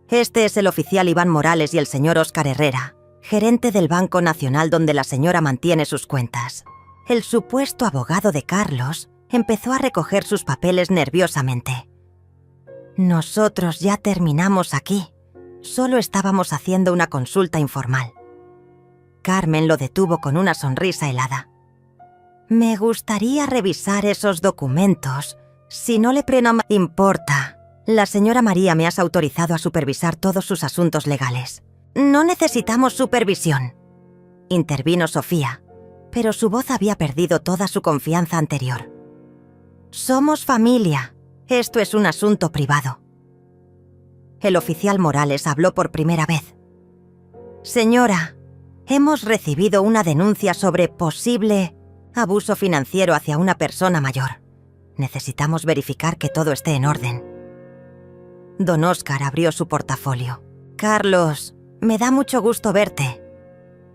Este es el oficial Iván Morales y el señor Óscar Herrera, gerente del Banco Nacional donde la señora mantiene sus cuentas. El supuesto abogado de Carlos empezó a recoger sus papeles nerviosamente. Nosotros ya terminamos aquí. Solo estábamos haciendo una consulta informal. Carmen lo detuvo con una sonrisa helada. Me gustaría revisar esos documentos. Si no le importa. La señora María me has autorizado a supervisar todos sus asuntos legales. No necesitamos supervisión, intervino Sofía, pero su voz había perdido toda su confianza anterior. Somos familia. Esto es un asunto privado. El oficial Morales habló por primera vez. Señora, hemos recibido una denuncia sobre posible abuso financiero hacia una persona mayor. Necesitamos verificar que todo esté en orden. Don Óscar abrió su portafolio. Carlos, me da mucho gusto verte,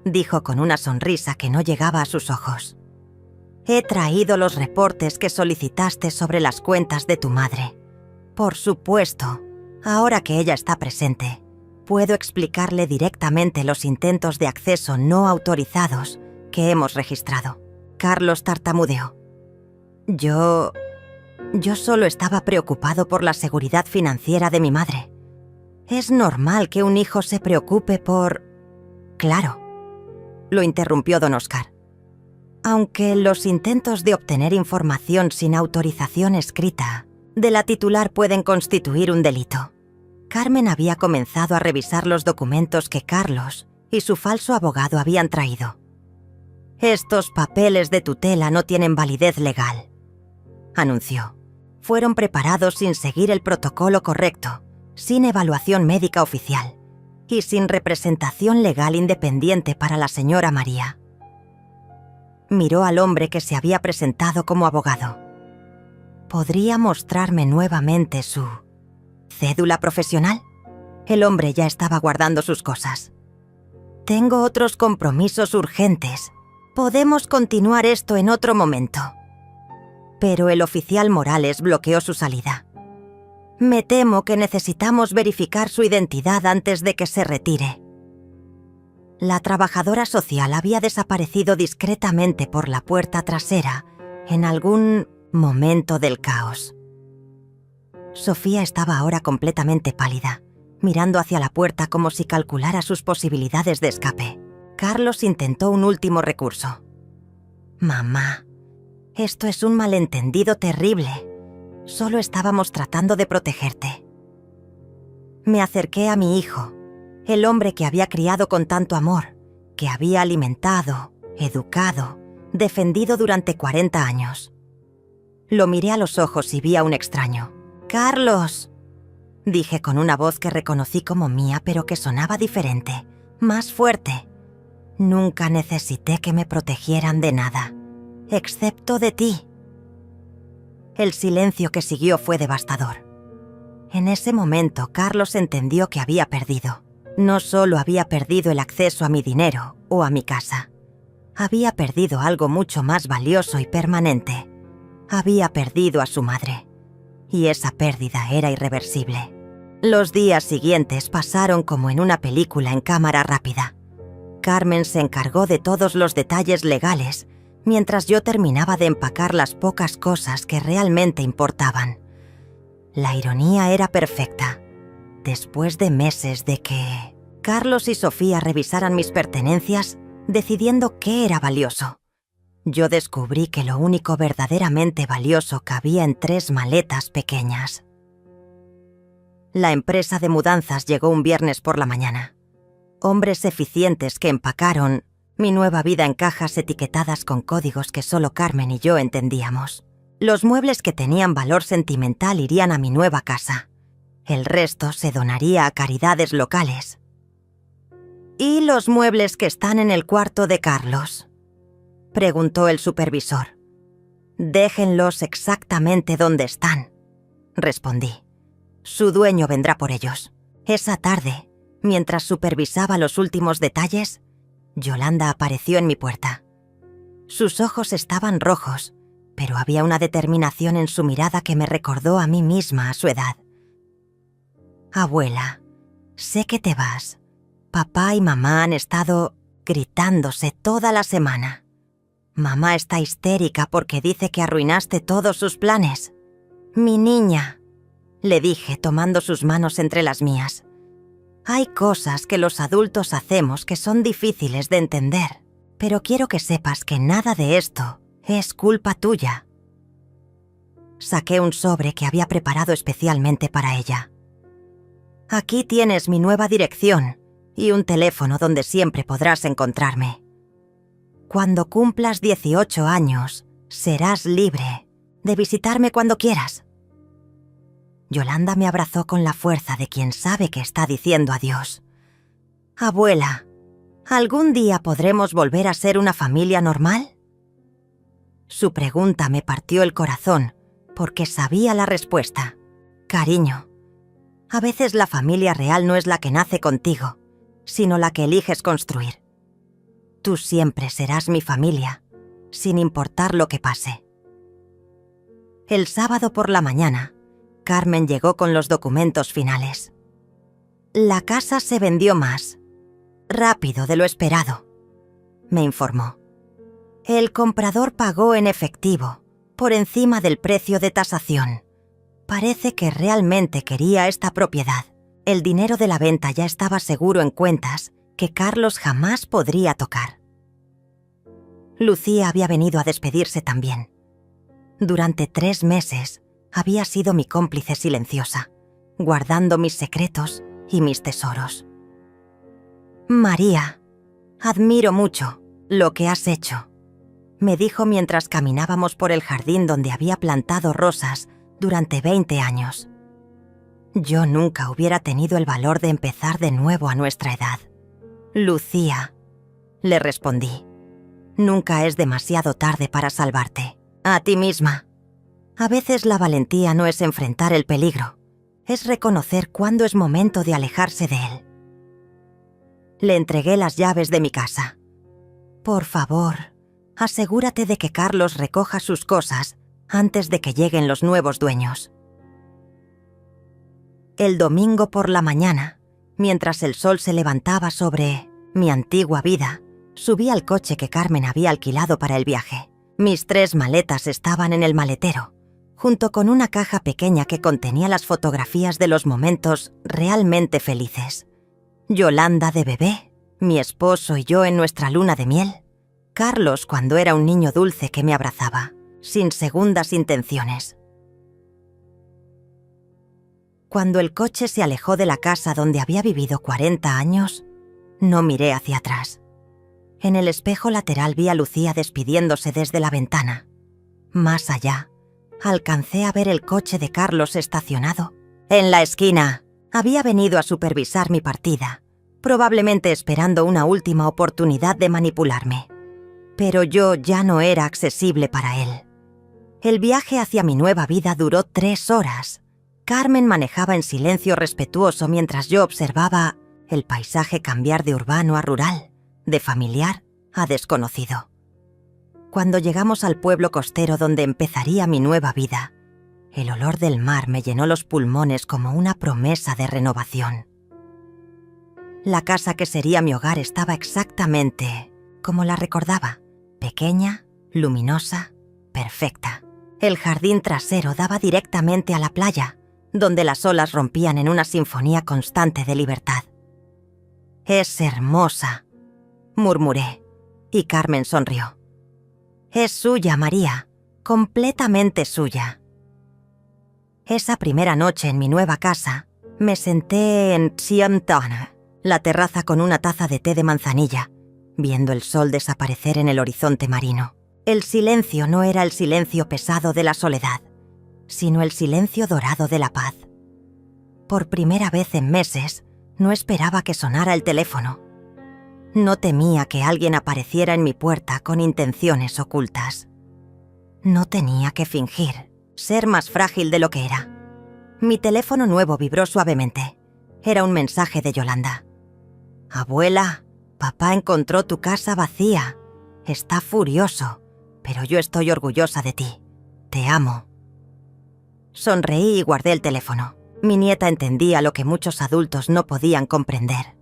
dijo con una sonrisa que no llegaba a sus ojos. He traído los reportes que solicitaste sobre las cuentas de tu madre. Por supuesto, ahora que ella está presente, puedo explicarle directamente los intentos de acceso no autorizados que hemos registrado. Carlos tartamudeó. Yo solo estaba preocupado por la seguridad financiera de mi madre. Es normal que un hijo se preocupe por... Claro, lo interrumpió don Óscar. Aunque los intentos de obtener información sin autorización escrita de la titular pueden constituir un delito. Carmen había comenzado a revisar los documentos que Carlos y su falso abogado habían traído. Estos papeles de tutela no tienen validez legal, anunció. Fueron preparados sin seguir el protocolo correcto, sin evaluación médica oficial y sin representación legal independiente para la señora María. Miró al hombre que se había presentado como abogado. ¿Podría mostrarme nuevamente su cédula profesional? El hombre ya estaba guardando sus cosas. Tengo otros compromisos urgentes. Podemos continuar esto en otro momento. Pero el oficial Morales bloqueó su salida. Me temo que necesitamos verificar su identidad antes de que se retire. La trabajadora social había desaparecido discretamente por la puerta trasera en algún momento del caos. Sofía estaba ahora completamente pálida, mirando hacia la puerta como si calculara sus posibilidades de escape. Carlos intentó un último recurso. Mamá, esto es un malentendido terrible. Solo estábamos tratando de protegerte. Me acerqué a mi hijo, el hombre que había criado con tanto amor, que había alimentado, educado, defendido durante 40 años. Lo miré a los ojos y vi a un extraño. «Carlos», dije con una voz que reconocí como mía, pero que sonaba diferente, más fuerte. Nunca necesité que me protegieran de nada, excepto de ti. El silencio que siguió fue devastador. En ese momento, Carlos entendió que había perdido. No solo había perdido el acceso a mi dinero o a mi casa. Había perdido algo mucho más valioso y permanente. Había perdido a su madre. Y esa pérdida era irreversible. Los días siguientes pasaron como en una película en cámara rápida. Carmen se encargó de todos los detalles legales, mientras yo terminaba de empacar las pocas cosas que realmente importaban. La ironía era perfecta. Después de meses de que Carlos y Sofía revisaran mis pertenencias, decidiendo qué era valioso, yo descubrí que lo único verdaderamente valioso cabía en 3 maletas pequeñas. La empresa de mudanzas llegó un viernes por la mañana. Hombres eficientes que empacaron mi nueva vida en cajas etiquetadas con códigos que solo Carmen y yo entendíamos. Los muebles que tenían valor sentimental irían a mi nueva casa. El resto se donaría a caridades locales. ¿Y los muebles que están en el cuarto de Carlos?, preguntó el supervisor. Déjenlos exactamente donde están, respondí. Su dueño vendrá por ellos. Esa tarde, mientras supervisaba los últimos detalles, Yolanda apareció en mi puerta. Sus ojos estaban rojos, pero había una determinación en su mirada que me recordó a mí misma a su edad. Abuela, sé que te vas. Papá y mamá han estado gritándose toda la semana. Mamá está histérica porque dice que arruinaste todos sus planes. Mi niña, le dije tomando sus manos entre las mías. Hay cosas que los adultos hacemos que son difíciles de entender, pero quiero que sepas que nada de esto es culpa tuya. Saqué un sobre que había preparado especialmente para ella. Aquí tienes mi nueva dirección y un teléfono donde siempre podrás encontrarme. Cuando cumplas 18 años, serás libre de visitarme cuando quieras. Yolanda me abrazó con la fuerza de quien sabe que está diciendo adiós. Abuela, ¿algún día podremos volver a ser una familia normal? Su pregunta me partió el corazón porque sabía la respuesta. Cariño, a veces la familia real no es la que nace contigo, sino la que eliges construir. Tú siempre serás mi familia, sin importar lo que pase. El sábado por la mañana, Carmen llegó con los documentos finales. La casa se vendió más rápido de lo esperado, me informó. El comprador pagó en efectivo, por encima del precio de tasación. Parece que realmente quería esta propiedad. El dinero de la venta ya estaba seguro en cuentas que Carlos jamás podría tocar. Lucía había venido a despedirse también. Durante 3 meses había sido mi cómplice silenciosa, guardando mis secretos y mis tesoros. María, admiro mucho lo que has hecho, me dijo mientras caminábamos por el jardín donde había plantado rosas durante 20 años. Yo nunca hubiera tenido el valor de empezar de nuevo a nuestra edad. Lucía, le respondí, nunca es demasiado tarde para salvarte, a ti misma. A veces la valentía no es enfrentar el peligro, es reconocer cuándo es momento de alejarse de él. Le entregué las llaves de mi casa. Por favor, asegúrate de que Carlos recoja sus cosas antes de que lleguen los nuevos dueños. El domingo por la mañana, mientras el sol se levantaba sobre mi antigua vida, subí al coche que Carmen había alquilado para el viaje. Mis 3 maletas estaban en el maletero, junto con una caja pequeña que contenía las fotografías de los momentos realmente felices. Yolanda de bebé, mi esposo y yo en nuestra luna de miel, Carlos cuando era un niño dulce que me abrazaba, sin segundas intenciones. Cuando el coche se alejó de la casa donde había vivido 40 años, no miré hacia atrás. En el espejo lateral vi a Lucía despidiéndose desde la ventana. Más allá, alcancé a ver el coche de Carlos estacionado en la esquina. Había venido a supervisar mi partida, probablemente esperando una última oportunidad de manipularme. Pero yo ya no era accesible para él. El viaje hacia mi nueva vida duró 3 horas. Carmen manejaba en silencio respetuoso mientras yo observaba el paisaje cambiar de urbano a rural, de familiar a desconocido. Cuando llegamos al pueblo costero donde empezaría mi nueva vida, el olor del mar me llenó los pulmones como una promesa de renovación. La casa que sería mi hogar estaba exactamente como la recordaba, pequeña, luminosa, perfecta. El jardín trasero daba directamente a la playa, donde las olas rompían en una sinfonía constante de libertad. «Es hermosa», murmuré, y Carmen sonrió. «Es suya, María, completamente suya». Esa primera noche en mi nueva casa, me senté en Siamtana, la terraza con una taza de té de manzanilla, viendo el sol desaparecer en el horizonte marino. El silencio no era el silencio pesado de la soledad, sino el silencio dorado de la paz. Por primera vez en meses, no esperaba que sonara el teléfono. No temía que alguien apareciera en mi puerta con intenciones ocultas. No tenía que fingir, ser más frágil de lo que era. Mi teléfono nuevo vibró suavemente. Era un mensaje de Yolanda. «Abuela, papá encontró tu casa vacía. Está furioso, pero yo estoy orgullosa de ti. Te amo. Sonreí y guardé el teléfono. Mi nieta entendía lo que muchos adultos no podían comprender,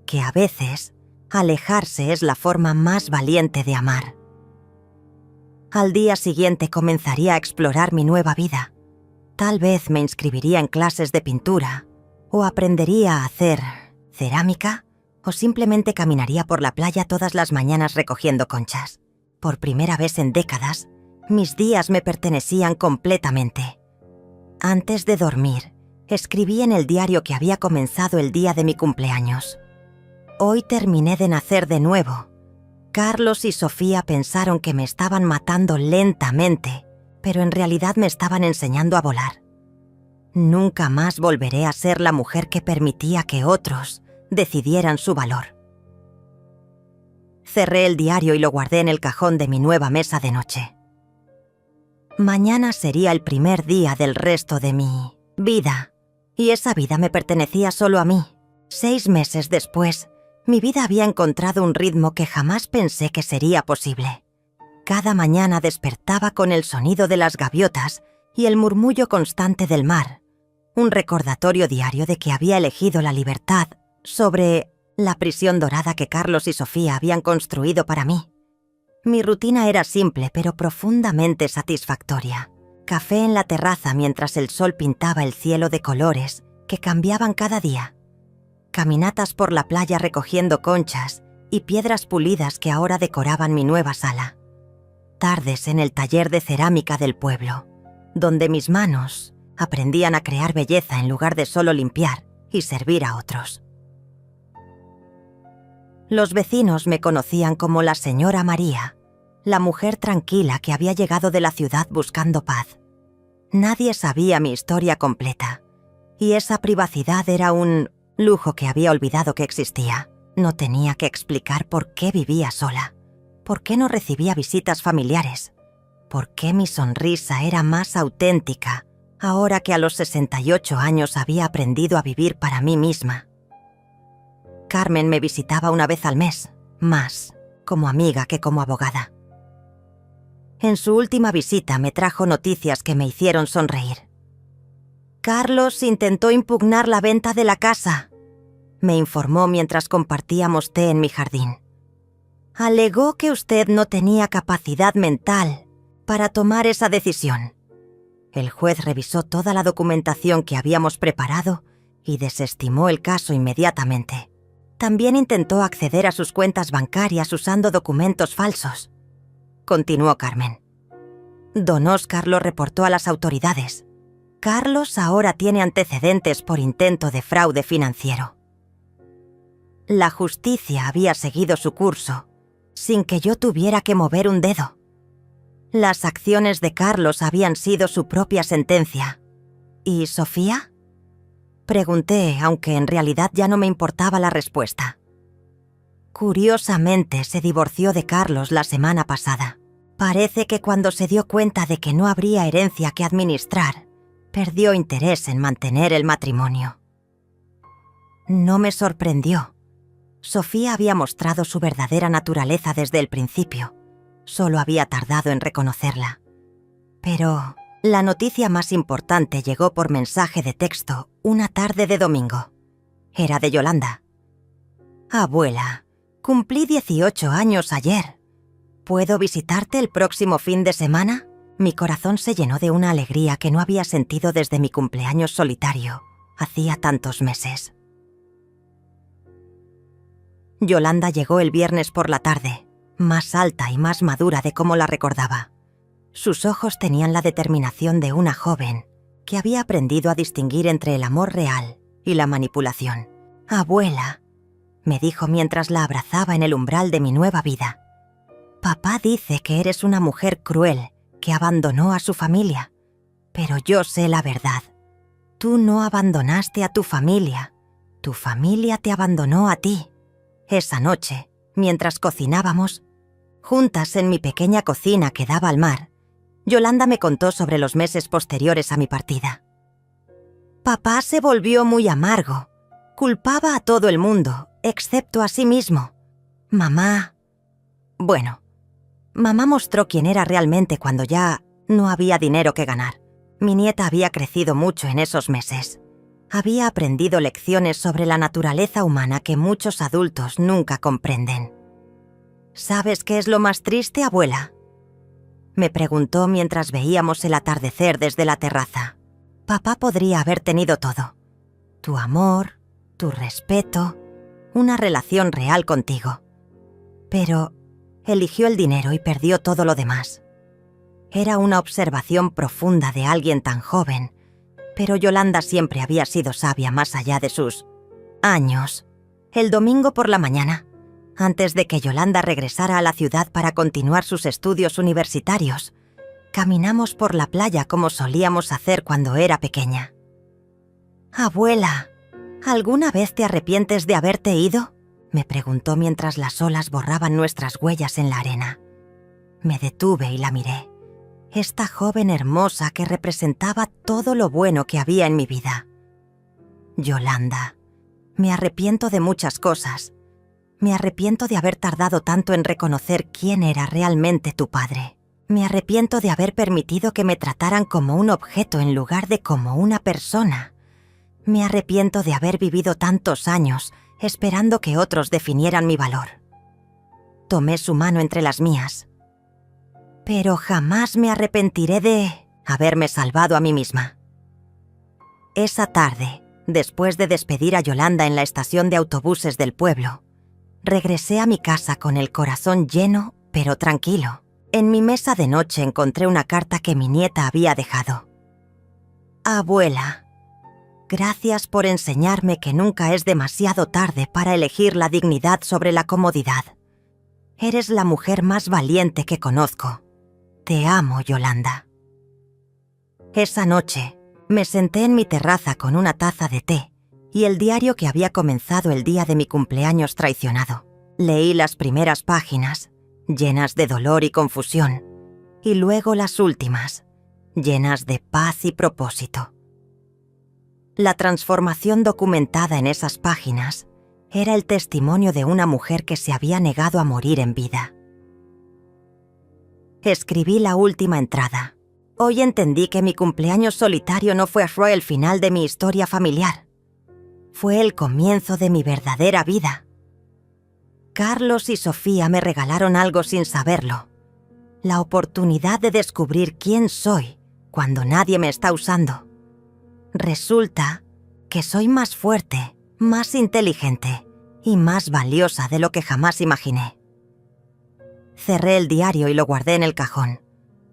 que a veces alejarse es la forma más valiente de amar. Al día siguiente comenzaría a explorar mi nueva vida. Tal vez me inscribiría en clases de pintura, o aprendería a hacer cerámica, o simplemente caminaría por la playa todas las mañanas recogiendo conchas. Por primera vez en décadas, mis días me pertenecían completamente. Antes de dormir, escribí en el diario que había comenzado el día de mi cumpleaños. Hoy terminé de nacer de nuevo. Carlos y Sofía pensaron que me estaban matando lentamente, pero en realidad me estaban enseñando a volar. Nunca más volveré a ser la mujer que permitía que otros decidieran su valor. Cerré el diario y lo guardé en el cajón de mi nueva mesa de noche. Mañana sería el primer día del resto de mi vida, y esa vida me pertenecía solo a mí. 6 meses después, mi vida había encontrado un ritmo que jamás pensé que sería posible. Cada mañana despertaba con el sonido de las gaviotas y el murmullo constante del mar, un recordatorio diario de que había elegido la libertad sobre la prisión dorada que Carlos y Sofía habían construido para mí. Mi rutina era simple pero profundamente satisfactoria. Café en la terraza mientras el sol pintaba el cielo de colores que cambiaban cada día. Caminatas por la playa recogiendo conchas y piedras pulidas que ahora decoraban mi nueva sala. Tardes en el taller de cerámica del pueblo, donde mis manos aprendían a crear belleza en lugar de solo limpiar y servir a otros. Los vecinos me conocían como la señora María, la mujer tranquila que había llegado de la ciudad buscando paz. Nadie sabía mi historia completa, y esa privacidad era un lujo que había olvidado que existía. No tenía que explicar por qué vivía sola, por qué no recibía visitas familiares, por qué mi sonrisa era más auténtica ahora que a los 68 años había aprendido a vivir para mí misma. Carmen me visitaba una vez al mes, más como amiga que como abogada. En su última visita me trajo noticias que me hicieron sonreír. Carlos intentó impugnar la venta de la casa, me informó mientras compartíamos té en mi jardín. Alegó que usted no tenía capacidad mental para tomar esa decisión. El juez revisó toda la documentación que habíamos preparado y desestimó el caso inmediatamente. También intentó acceder a sus cuentas bancarias usando documentos falsos. Continuó Carmen. Don Óscar lo reportó a las autoridades. Carlos ahora tiene antecedentes por intento de fraude financiero. La justicia había seguido su curso, sin que yo tuviera que mover un dedo. Las acciones de Carlos habían sido su propia sentencia. ¿Y Sofía? Pregunté, aunque en realidad ya no me importaba la respuesta. Curiosamente, se divorció de Carlos la semana pasada. Parece que cuando se dio cuenta de que no habría herencia que administrar, perdió interés en mantener el matrimonio. No me sorprendió. Sofía había mostrado su verdadera naturaleza desde el principio. Solo había tardado en reconocerla. Pero la noticia más importante llegó por mensaje de texto una tarde de domingo. Era de Yolanda. Abuela, cumplí 18 años ayer. ¿Puedo visitarte el próximo fin de semana? Mi corazón se llenó de una alegría que no había sentido desde mi cumpleaños solitario, hacía tantos meses. Yolanda llegó el viernes por la tarde, más alta y más madura de cómo la recordaba. Sus ojos tenían la determinación de una joven que había aprendido a distinguir entre el amor real y la manipulación. «Abuela», me dijo mientras la abrazaba en el umbral de mi nueva vida. «Papá dice que eres una mujer cruel que abandonó a su familia, pero yo sé la verdad. Tú no abandonaste a tu familia te abandonó a ti». Esa noche, mientras cocinábamos, juntas en mi pequeña cocina que daba al mar, Yolanda me contó sobre los meses posteriores a mi partida. Papá se volvió muy amargo. Culpaba a todo el mundo, excepto a sí mismo. Mamá mostró quién era realmente cuando ya No había dinero que ganar. Mi nieta había crecido mucho en esos meses. Había aprendido lecciones sobre la naturaleza humana que muchos adultos nunca comprenden. ¿Sabes qué es lo más triste, abuela?, me preguntó mientras veíamos el atardecer desde la terraza. Papá podría haber tenido todo. Tu amor, tu respeto, una relación real contigo. Pero eligió el dinero y perdió todo lo demás. Era una observación profunda de alguien tan joven, pero Yolanda siempre había sido sabia más allá de sus años. El domingo por la mañana, antes de que Yolanda regresara a la ciudad para continuar sus estudios universitarios, caminamos por la playa como solíamos hacer cuando era pequeña. «Abuela, ¿alguna vez te arrepientes de haberte ido?», me preguntó mientras las olas borraban nuestras huellas en la arena. Me detuve y la miré. Esta joven hermosa que representaba todo lo bueno que había en mi vida. «Yolanda, me arrepiento de muchas cosas. Me arrepiento de haber tardado tanto en reconocer quién era realmente tu padre. Me arrepiento de haber permitido que me trataran como un objeto en lugar de como una persona. Me arrepiento de haber vivido tantos años esperando que otros definieran mi valor». Tomé su mano entre las mías. «Pero jamás me arrepentiré de haberme salvado a mí misma». Esa tarde, después de despedir a Yolanda en la estación de autobuses del pueblo, regresé a mi casa con el corazón lleno, pero tranquilo. En mi mesa de noche encontré una carta que mi nieta había dejado. «Abuela, gracias por enseñarme que nunca es demasiado tarde para elegir la dignidad sobre la comodidad. Eres la mujer más valiente que conozco. Te amo, Yolanda». Esa noche, me senté en mi terraza con una taza de té y el diario que había comenzado el día de mi cumpleaños traicionado. Leí las primeras páginas, llenas de dolor y confusión, y luego las últimas, llenas de paz y propósito. La transformación documentada en esas páginas era el testimonio de una mujer que se había negado a morir en vida. Escribí la última entrada. Hoy entendí que mi cumpleaños solitario no fue el final de mi historia familiar. Fue el comienzo de mi verdadera vida. Carlos y Sofía me regalaron algo sin saberlo. La oportunidad de descubrir quién soy cuando nadie me está usando. Resulta que soy más fuerte, más inteligente y más valiosa de lo que jamás imaginé. Cerré el diario y lo guardé en el cajón.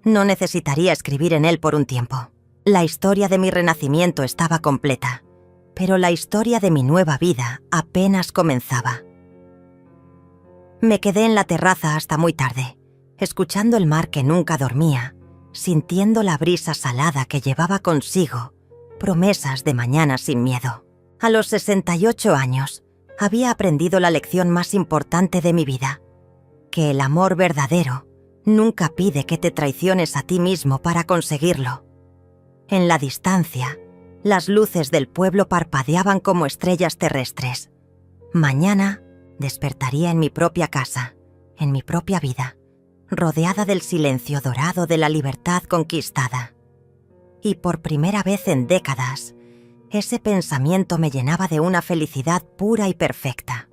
No necesitaría escribir en él por un tiempo. La historia de mi renacimiento estaba completa, pero la historia de mi nueva vida apenas comenzaba. Me quedé en la terraza hasta muy tarde, escuchando el mar que nunca dormía, sintiendo la brisa salada que llevaba consigo promesas de mañanas sin miedo. A los 68 años, había aprendido la lección más importante de mi vida, que el amor verdadero nunca pide que te traiciones a ti mismo para conseguirlo. En la distancia, las luces del pueblo parpadeaban como estrellas terrestres. Mañana despertaría en mi propia casa, en mi propia vida, rodeada del silencio dorado de la libertad conquistada. Y por primera vez en décadas, ese pensamiento me llenaba de una felicidad pura y perfecta.